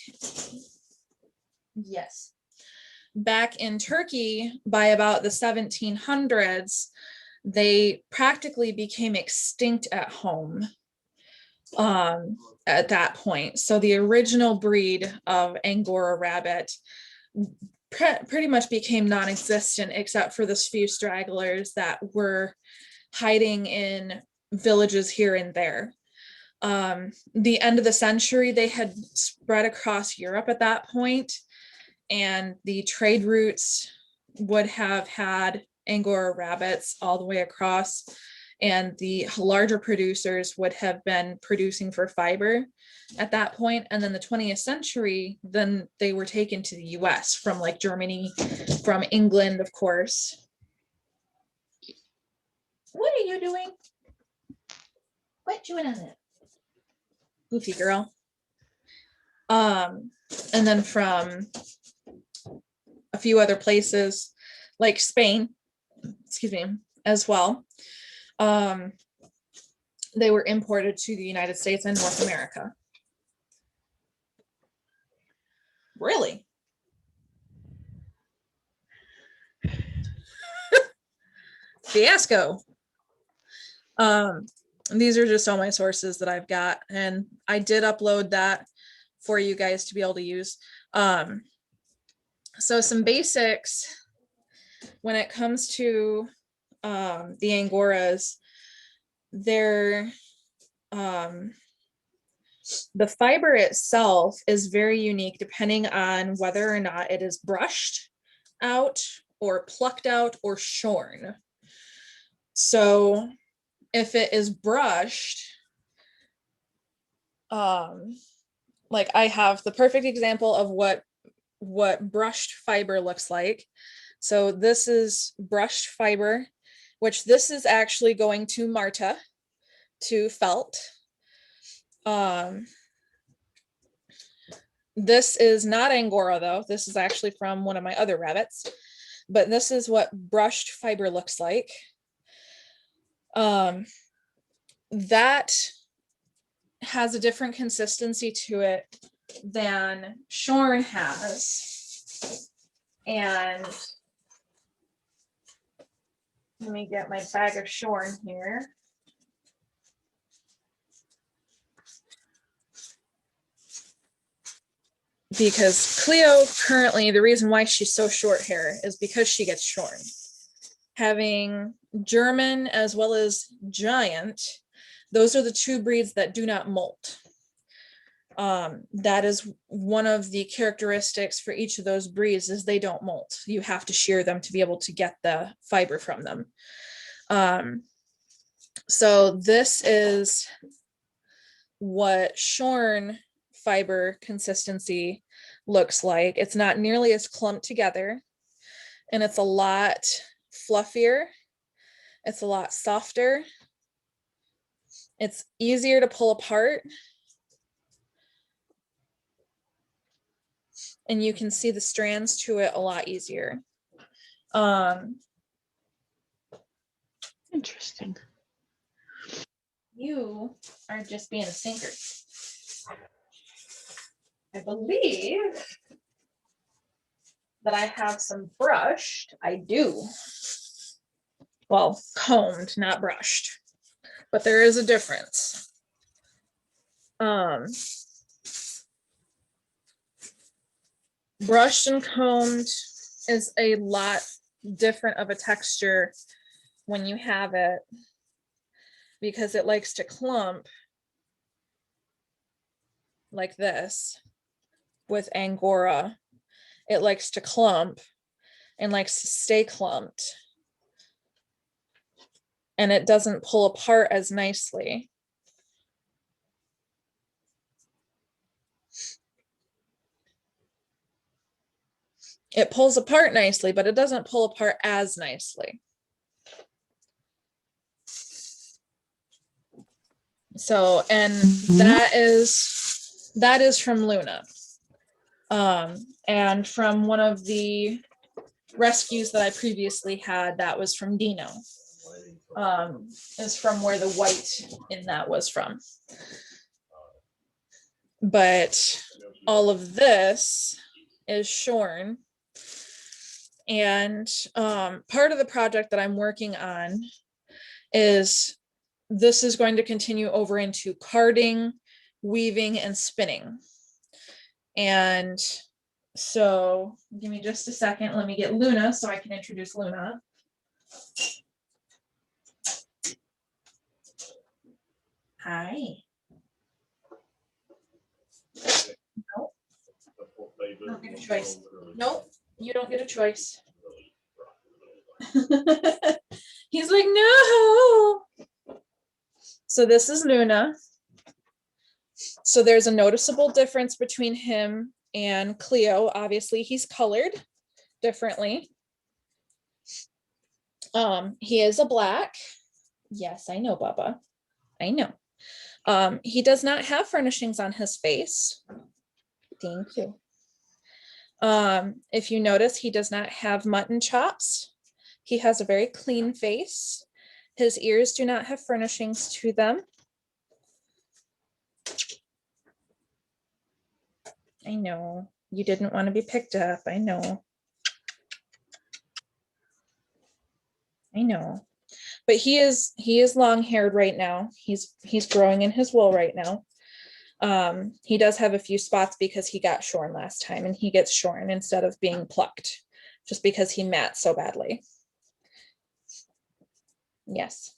S1: in Turkey, by about the 1700s, they practically became extinct at home at that point. So the original breed of Angora rabbit pretty much became non-existent, except for this few stragglers that were hiding in villages here and there. The end of the century, they had spread across Europe at that point, and the trade routes would have had Angora rabbits all the way across, and the larger producers would have been producing for fiber at that point. And then the 20th century, then they were taken to the US from like Germany, from England, of course. What are you doing? What you in on it? Goofy girl. And then from a few other places like Spain, excuse me, as well. They were imported to the United States and North America. Really? Fiasco. These are just all my sources that I've got, and I did upload that for you guys to be able to use. So some basics when it comes to the Angoras, they're the fiber itself is very unique depending on whether or not it is brushed out or plucked out or shorn. So if it is brushed, like I have the perfect example of what brushed fiber looks like. So this is brushed fiber, which this is actually going to Marta, to felt. This is not Angora though. This is actually from one of my other rabbits, but this is what brushed fiber looks like. That has a different consistency to it than shorn has. And let me get my bag of shorn here. Because Cleo currently, the reason why she's so short hair is because she gets shorn. Having German as well as Giant, those are the two breeds that do not molt. That is one of the characteristics for each of those breeds is they don't molt. You have to shear them to be able to get the fiber from them. So this is what shorn fiber consistency looks like. It's not nearly as clumped together, and it's a lot fluffier. It's a lot softer. It's easier to pull apart. And you can see the strands to it a lot easier.
S2: Interesting.
S1: You are just being a sinker. I believe that I have some brushed. I do. Well, combed, not brushed. But there is a difference. Brushed and combed is a lot different of a texture when you have it, because it likes to clump like this. With Angora, it likes to clump and likes to stay clumped, and it doesn't pull apart as nicely. It pulls apart nicely, but it doesn't pull apart as nicely. So, and that is from Luna. And from one of the rescues that I previously had, that was from Dino. Is from where the white in that was from. But all of this is shorn. And part of the project that I'm working on is this is going to continue over into carding, weaving, and spinning. And so give me just a second. Let me get Luna so I can introduce Luna. Hi. Nope. Don't get a choice. Nope, you don't get a choice. He's like, no. So this is Luna. So there's a noticeable difference between him and Cleo. Obviously, he's colored differently. He is a black. Yes, I know, Bubba. I know. He does not have furnishings on his face. Thank you. If you notice, he does not have mutton chops. He has a very clean face. His ears do not have furnishings to them. I know you didn't want to be picked up. I know. I know. But he is long haired right now. He's growing in his wool right now. He does have a few spots because he got shorn last time, and he gets shorn instead of being plucked just because he mats so badly. Yes.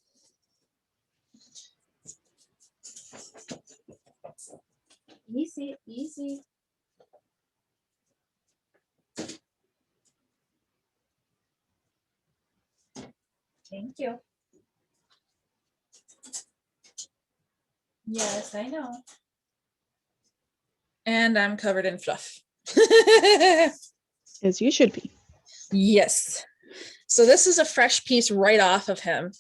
S4: Easy, easy. Thank you. Yes, I know.
S1: And I'm covered in fluff.
S2: As you should be.
S1: Yes. So this is a fresh piece right off of him.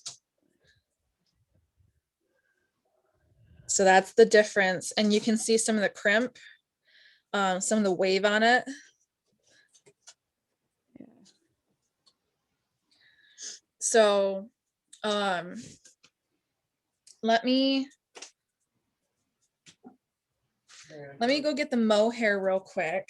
S1: So that's the difference. And you can see some of the crimp, some of the wave on it. So let me go get the mohair real quick.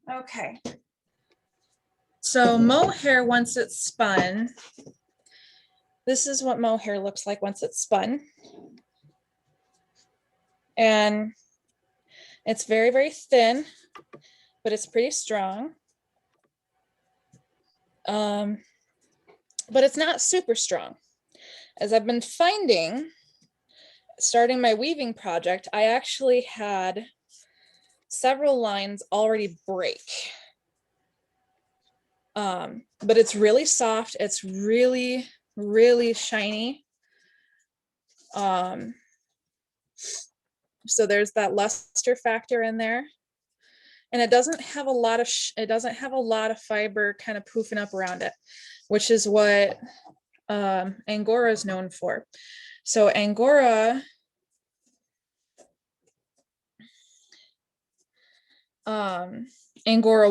S1: Okay. So mohair, once it's spun, this is what mohair looks like once it's spun. And it's very, very thin, but it's pretty strong. But it's not super strong. As I've been finding, starting my weaving project, I actually had several lines already break. But it's really soft. It's really, really shiny. So there's that luster factor in there. And it doesn't have a lot of fiber kind of poofing up around it, which is what Angora is known for. So Angora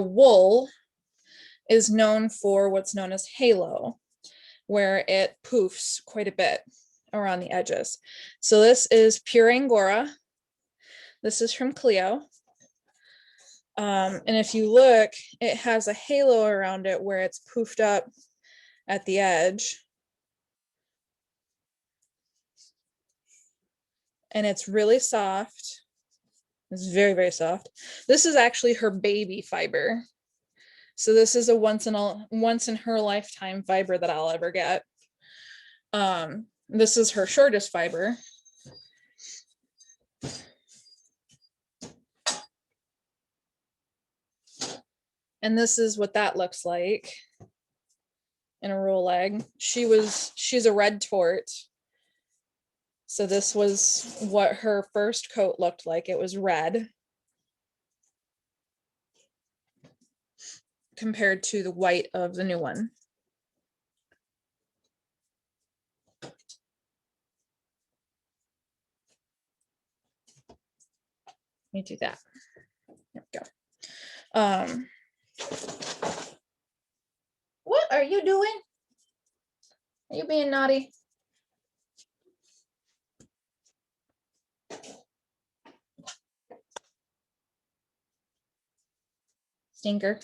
S1: wool is known for what's known as halo, where it poofs quite a bit around the edges. So this is pure Angora. This is from Cleo. And if you look, it has a halo around it where it's poofed up at the edge. And it's really soft. It's very, very soft. This is actually her baby fiber. So this is a once in her lifetime fiber that I'll ever get. This is her shortest fiber. And this is what that looks like in a roll leg. She's a red tort. So this was what her first coat looked like. It was red compared to the white of the new one. Let me do that. There we go. What are you doing? Are you being naughty? Stinker.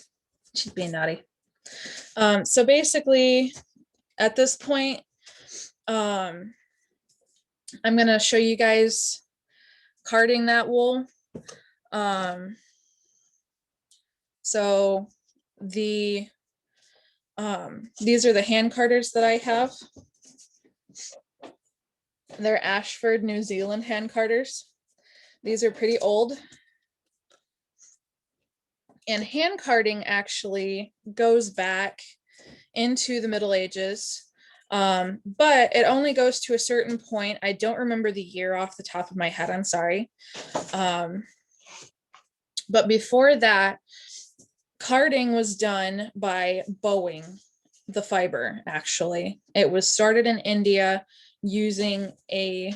S1: She's being naughty. So basically, at this point, I'm going to show you guys carding that wool. So these are the hand carders that I have. They're Ashford, New Zealand hand carders. These are pretty old. And hand carding actually goes back into the Middle Ages, but it only goes to a certain point. I don't remember the year off the top of my head, I'm sorry. But before that, carding was done by bowing the fiber, actually. It was started in India using a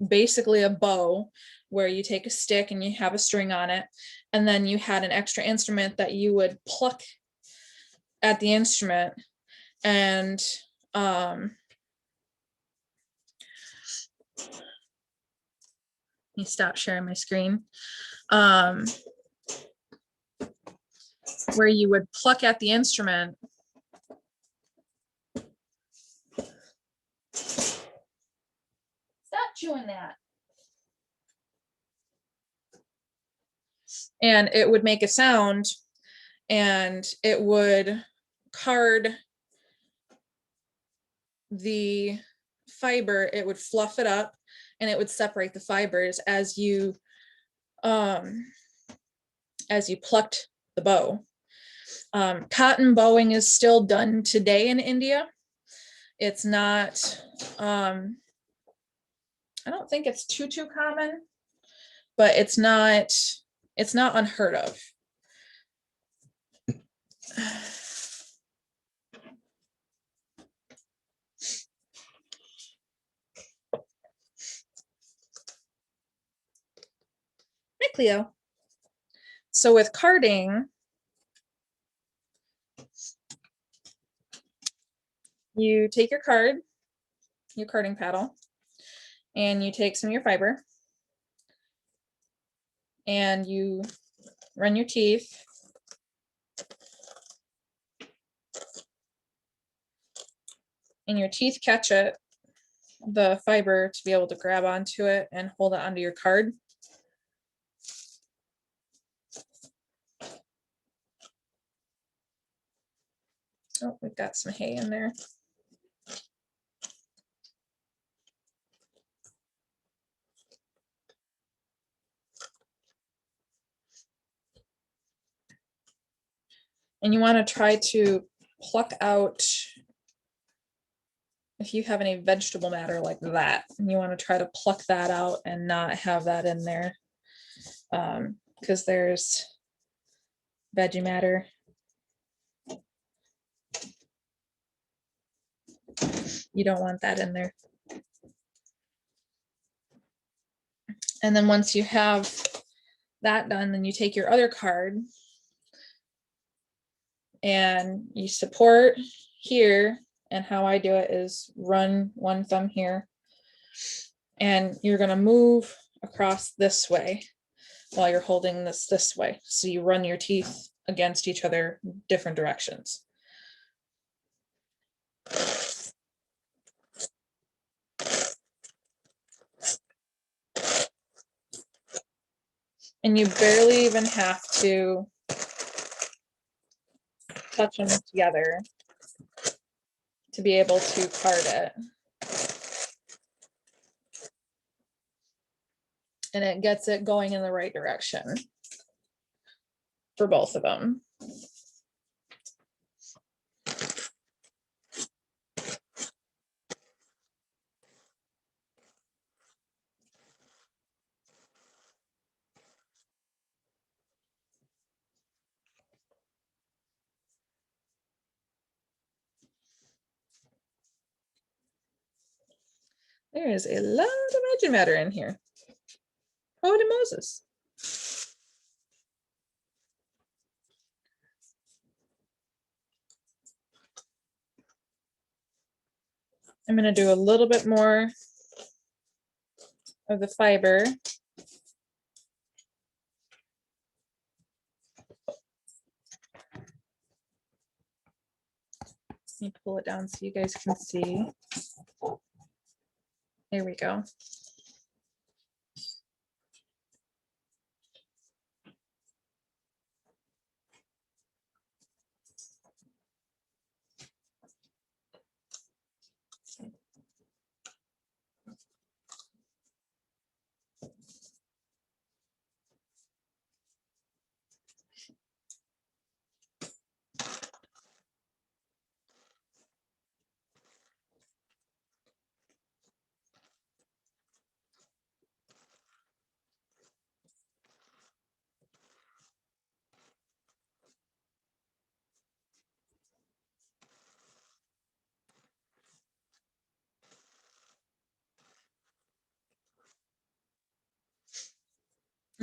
S1: basically a bow where you take a stick and you have a string on it, and then you had an extra instrument that you would pluck at the instrument. And let me stop sharing my screen. Where you would pluck at the instrument. Stop chewing that. And it would make a sound, and it would card the fiber. It would fluff it up, and it would separate the fibers as you plucked the bow. Cotton bowing is still done today in India. It's not, I don't think it's too common, but it's not unheard of. Hi, Cleo. So with carding, you take your card, your carding paddle, and you take some of your fiber, and you run your teeth and your teeth catch it, the fiber, to be able to grab onto it and hold it onto your card. Oh, we've got some hay in there. And you want to try to pluck out, if you have any vegetable matter like that, and you want to try to pluck that out and not have that in there, because there's veggie matter. You don't want that in there. And then once you have that done, then you take your other card and you support here. And how I do it is run one thumb here, and you're going to move across this way while you're holding this way. So you run your teeth against each other, different directions. And you barely even have to touch them together to be able to card it. And it gets it going in the right direction for both of them. There is a lot of veggie matter in here. Holy Moses. I'm going to do a little bit more of the fiber. Let me pull it down so you guys can see. There we go.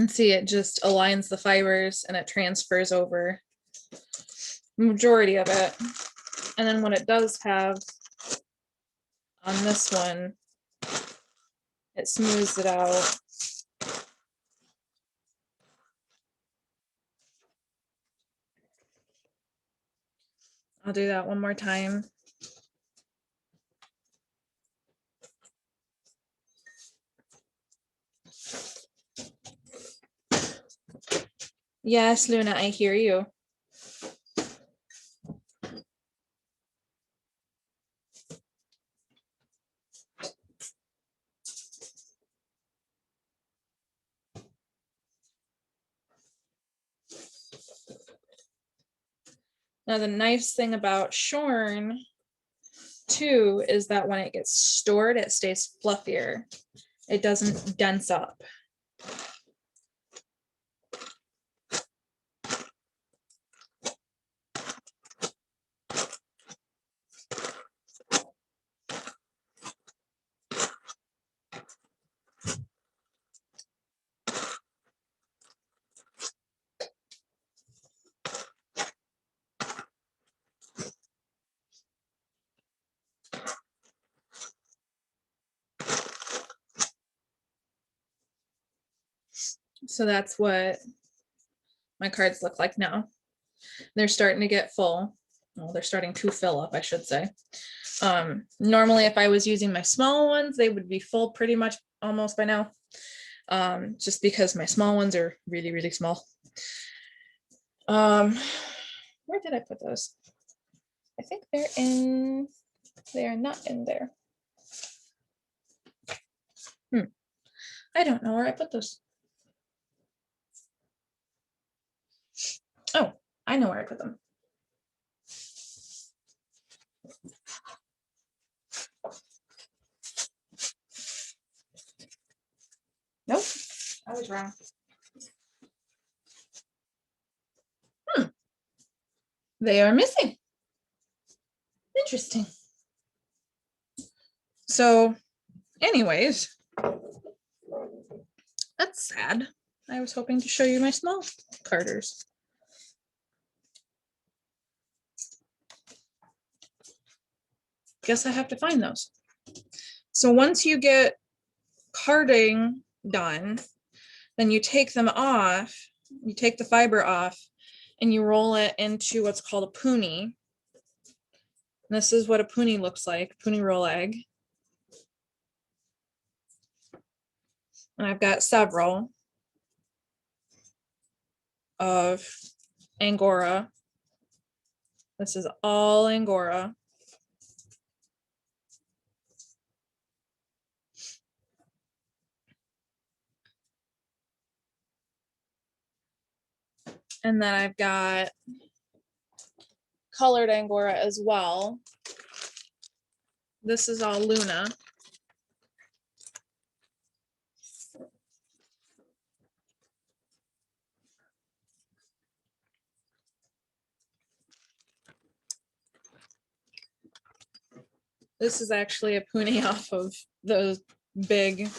S1: And see, it just aligns the fibers and it transfers over majority of it. And then what it does have on this one, it smooths it out. I'll do that one more time. Yes, Luna, I hear you. Now, the nice thing about Shorn too is that when it gets stored, it stays fluffier. It doesn't dense up. So that's what my cards look like now. They're starting to get full. Well, they're starting to fill up, I should say. Normally, if I was using my small ones, they would be full pretty much almost by now. Just because my small ones are really, really small. Where did I put those? I think they are not in there. I don't know where I put those. Oh, I know where I put them. Nope, I was wrong. They are missing. Interesting. So, anyways, that's sad. I was hoping to show you my small carders. Guess I have to find those. So once you get carding done, then you take them off, you take the fiber off, and you roll it into what's called a puni. This is what a puni looks like, puni roll egg. And I've got several of Angora. This is all Angora. And then I've got colored Angora as well. This is all Luna. This is actually a puni off of those big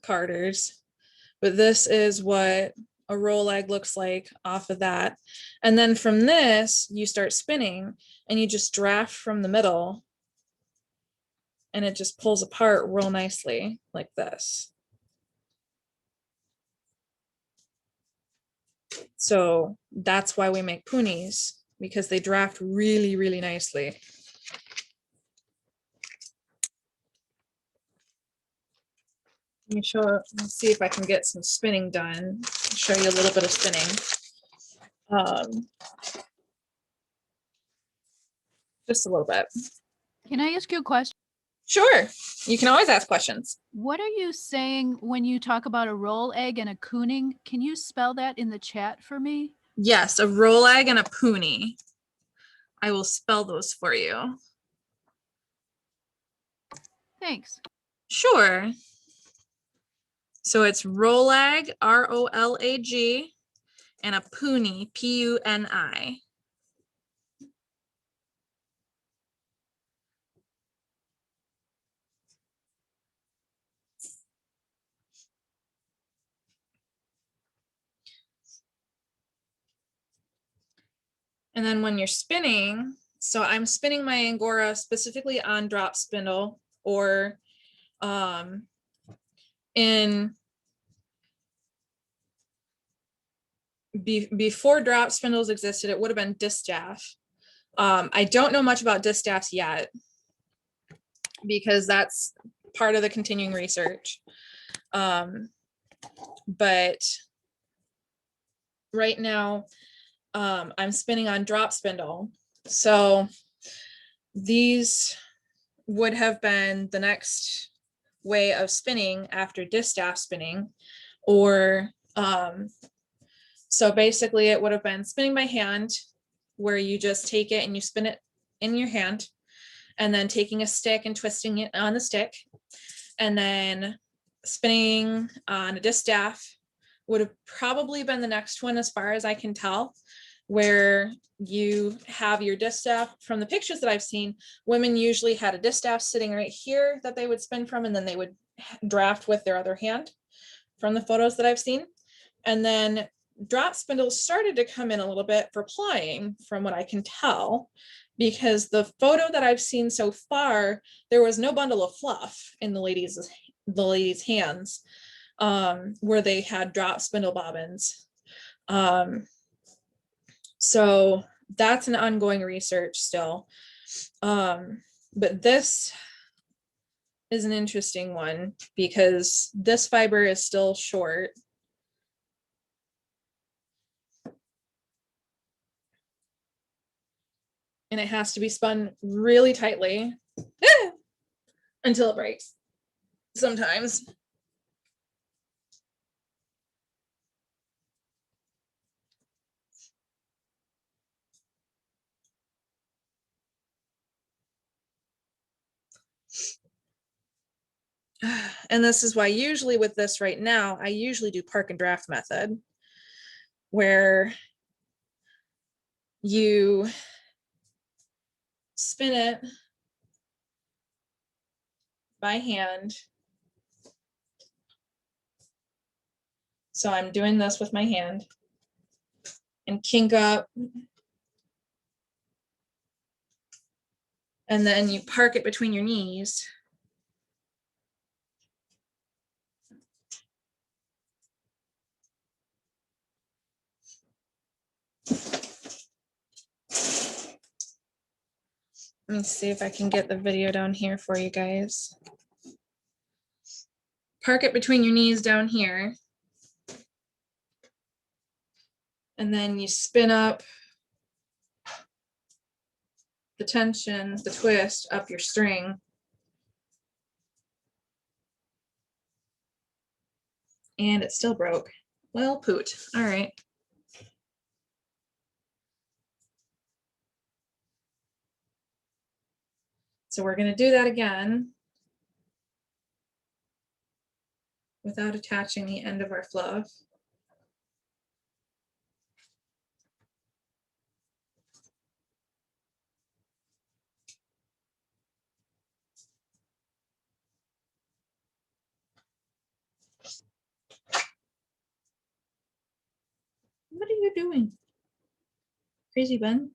S1: carders. But this is what a roll egg looks like off of that. And then from this, you start spinning and you just draft from the middle and it just pulls apart real nicely like this. So that's why we make punis, because they draft really, really nicely. Let me let's see if I can get some spinning done. I'll show you a little bit of spinning. Just a little bit.
S2: Can I ask you a question?
S1: Sure, you can always ask questions.
S2: What are you saying when you talk about a roll egg and a cooning? Can you spell that in the chat for me?
S1: Yes, a roll egg and a puni. I will spell those for you.
S2: Thanks.
S1: Sure. So it's rolag, R-O-L-A-G, and a puni, P-U-N-I. And then when you're spinning, so I'm spinning my Angora specifically on drop spindle, or before drop spindles existed, it would have been distaff. I don't know much about distaffs yet because that's part of the continuing research. But right now, I'm spinning on drop spindle. So these would have been the next way of spinning after distaff spinning, or so basically it would have been spinning by hand, where you just take it and you spin it in your hand, and then taking a stick and twisting it on the stick, and then spinning on a distaff would have probably been the next one as far as I can tell, where you have your distaff. From the pictures that I've seen, women usually had a distaff sitting right here that they would spin from, and then they would draft with their other hand from the photos that I've seen. And then drop spindles started to come in a little bit for plying, from what I can tell, because the photo that I've seen so far, there was no bundle of fluff in the ladies' hands, where they had drop spindle bobbins. So that's an ongoing research still. But this is an interesting one because this fiber is still short. And it has to be spun really tightly until it breaks sometimes. And this is why usually with this right now, I usually do park and draft method, where you spin it by hand. So I'm doing this with my hand and kink up. And then you park it between your knees. Let me see if I can get the video down here for you guys. Park it between your knees down here. And then you spin up the tension, the twist up your string. And it still broke. Well, poot. All right. So we're going to do that again without attaching the end of our fluff. What are you doing? Crazy bun?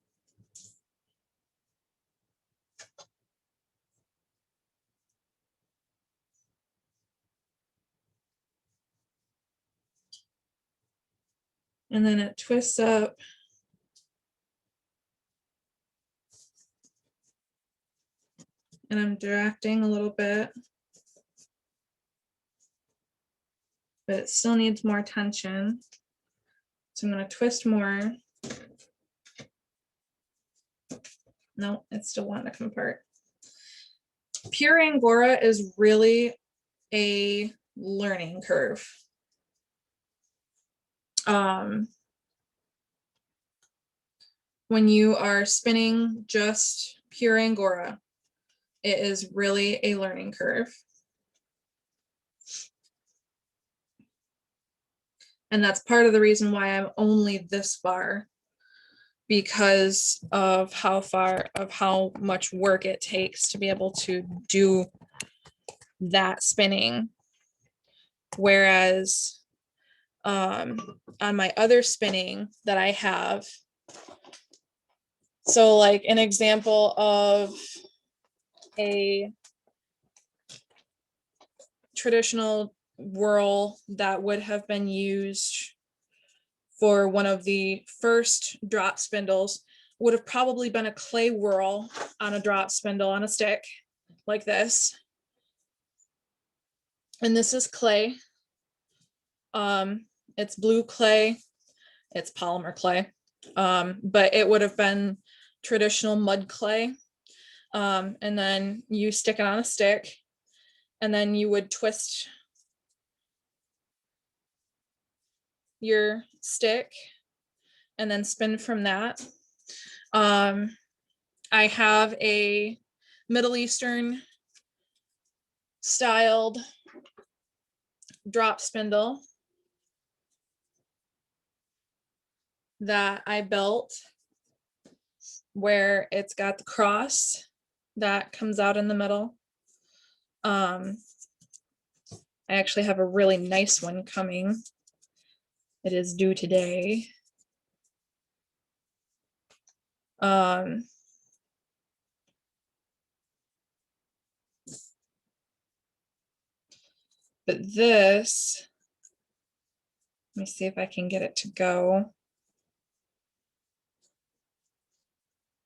S1: And then it twists up. And I'm drafting a little bit. But it still needs more tension. So I'm going to twist more. No, it's still wanting to come apart. Pure Angora is really a learning curve. When you are spinning just pure Angora, it is really a learning curve. And that's part of the reason why I'm only this far, because of how much work it takes to be able to do that spinning. Whereas on my other spinning that I have, So like an example of a traditional whirl that would have been used for one of the first drop spindles would have probably been a clay whirl on a drop spindle on a stick like this. And this is clay. It's blue clay, it's polymer clay, but it would have been traditional mud clay. And then you stick it on a stick, and then you would twist your stick and then spin from that. I have a Middle Eastern styled drop spindle that I built where it's got the cross that comes out in the middle. I actually have a really nice one coming. It is due today. But this, let me see if I can get it to go.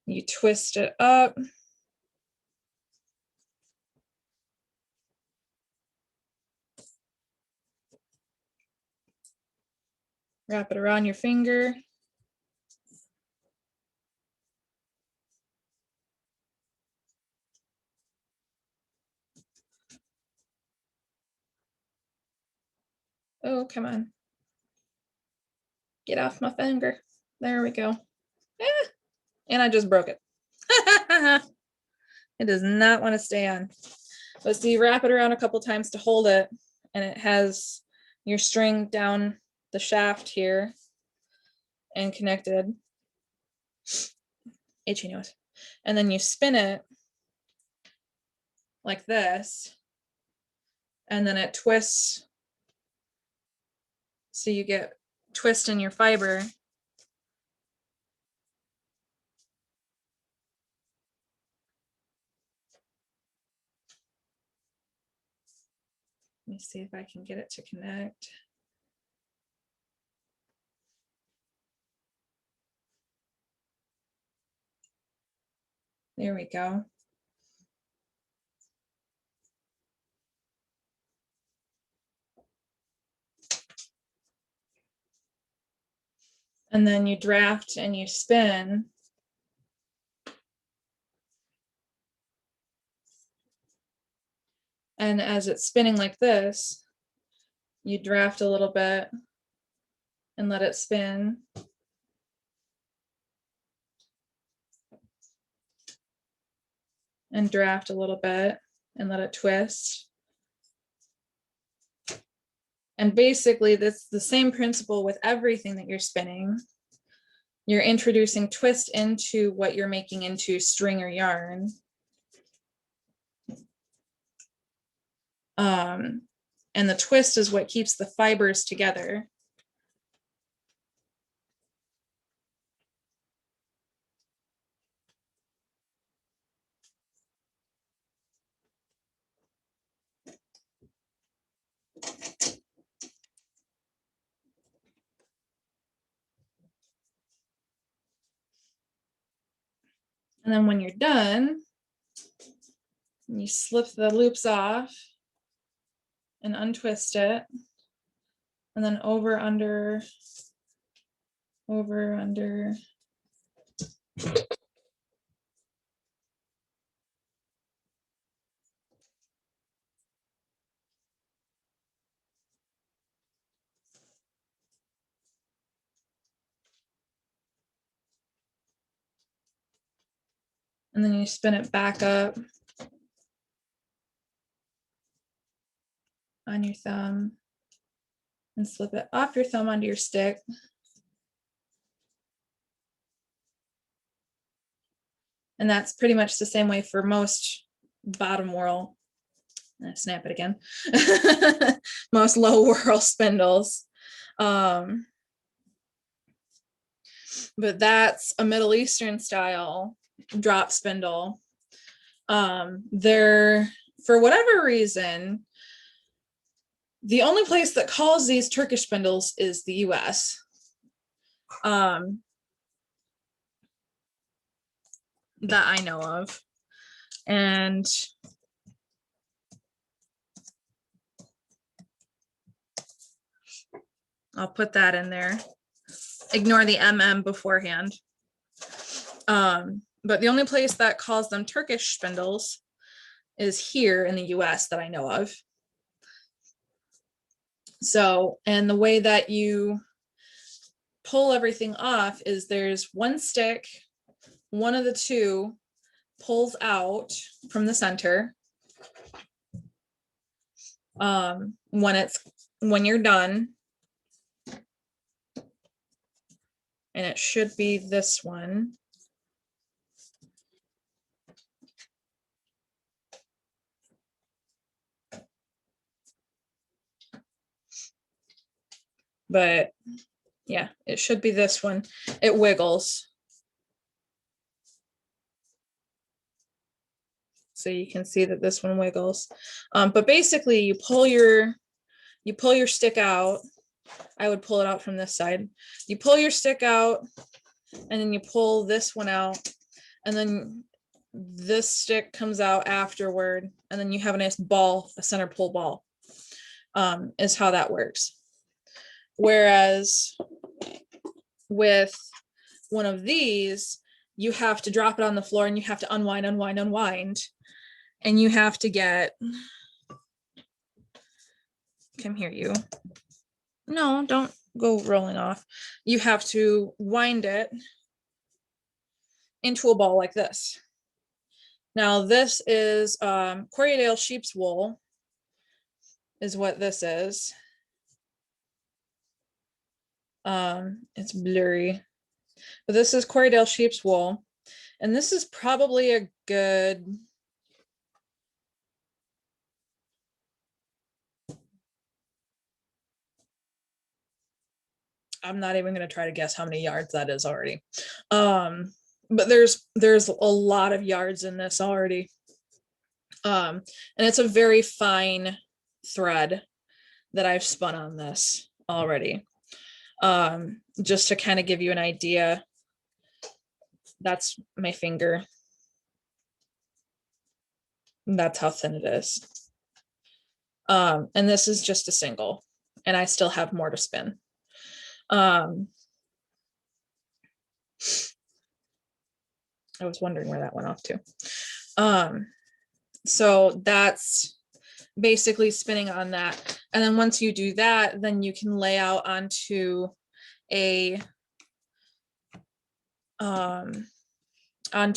S1: You twist it up. Wrap it around your finger. Oh, come on. Get off my finger. There we go. And I just broke it. It does not want to stay on. But see, you wrap it around a couple times to hold it, and it has your string down the shaft here and connected. Itchy nose. And then you spin it like this, and then it twists. So you get twist in your fiber. Let me see if I can get it to connect. There we go. And then you draft and you spin. And as it's spinning like this, you draft a little bit and let it spin. And draft a little bit and let it twist. And basically that's the same principle with everything that you're spinning. You're introducing twist into what you're making into string or yarn. And the twist is what keeps the fibers together. And then when you're done, you slip the loops off and untwist it. And then over, under, over, under. And then you spin it back up on your thumb and slip it off your thumb onto your stick. And that's pretty much the same way for most bottom whirl. Snap it again. Most low whirl spindles. but that's a Middle Eastern style drop spindle. They're, for whatever reason, the only place that calls these Turkish spindles is the US. That I know of. And I'll put that in there. Ignore the MM beforehand. But the only place that calls them Turkish spindles is here in the US that I know of. So, and the way that you pull everything off is there's one stick, one of the two pulls out from the center. When you're done, and it should be this one. But yeah, it should be this one. It wiggles. So you can see that this one wiggles. But basically you pull your stick out. I would pull it out from this side. You pull your stick out and then you pull this one out, and then this stick comes out afterward, and then you have a nice ball, a center pull ball, is how that works. Whereas with one of these, you have to drop it on the floor and you have to unwind, and you have to get, come here, you. No, don't go rolling off. You have to wind it into a ball like this. Now this is Corriedale sheep's wool is what this is. It's blurry, but this is Corriedale sheep's wool, and this is probably a good, I'm not even going to try to guess how many yards that is already. But there's a lot of yards in this already. And it's a very fine thread that I've spun on this already. Just to kind of give you an idea, that's my finger. That's how thin it is. And this is just a single, and I still have more to spin. I was wondering where that went off to. So that's basically spinning on that. And then once you do that, then you can lay out onto a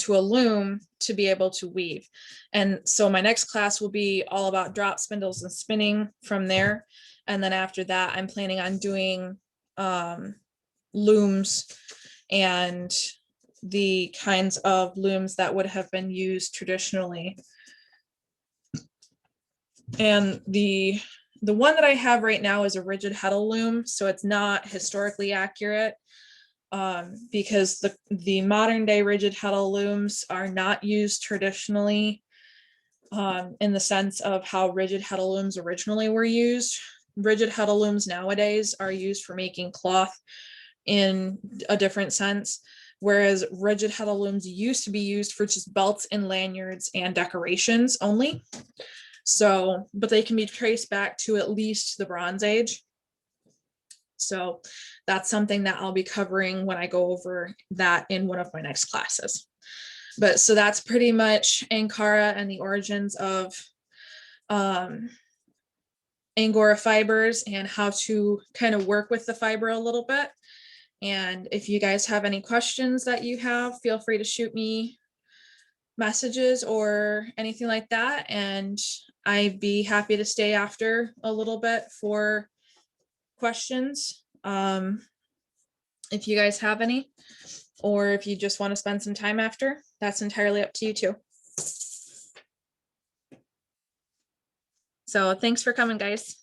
S1: loom to be able to weave. And so my next class will be all about drop spindles and spinning from there. And then after that, I'm planning on doing looms and the kinds of looms that would have been used traditionally. And the one that I have right now is a rigid heddle loom, so it's not historically accurate, because the modern day rigid heddle looms are not used traditionally in the sense of how rigid heddle looms originally were used. Rigid heddle looms nowadays are used for making cloth in a different sense, whereas rigid heddle looms used to be used for just belts and lanyards and decorations only. So, but they can be traced back to at least the Bronze Age. So that's something that I'll be covering when I go over that in one of my next classes. But so that's pretty much Ankara and the origins of Angora fibers and how to kind of work with the fiber a little bit. And if you guys have any questions that you have, feel free to shoot me messages or anything like that. And I'd be happy to stay after a little bit for questions. If you guys have any, or if you just want to spend some time after, that's entirely up to you too. So thanks for coming, guys.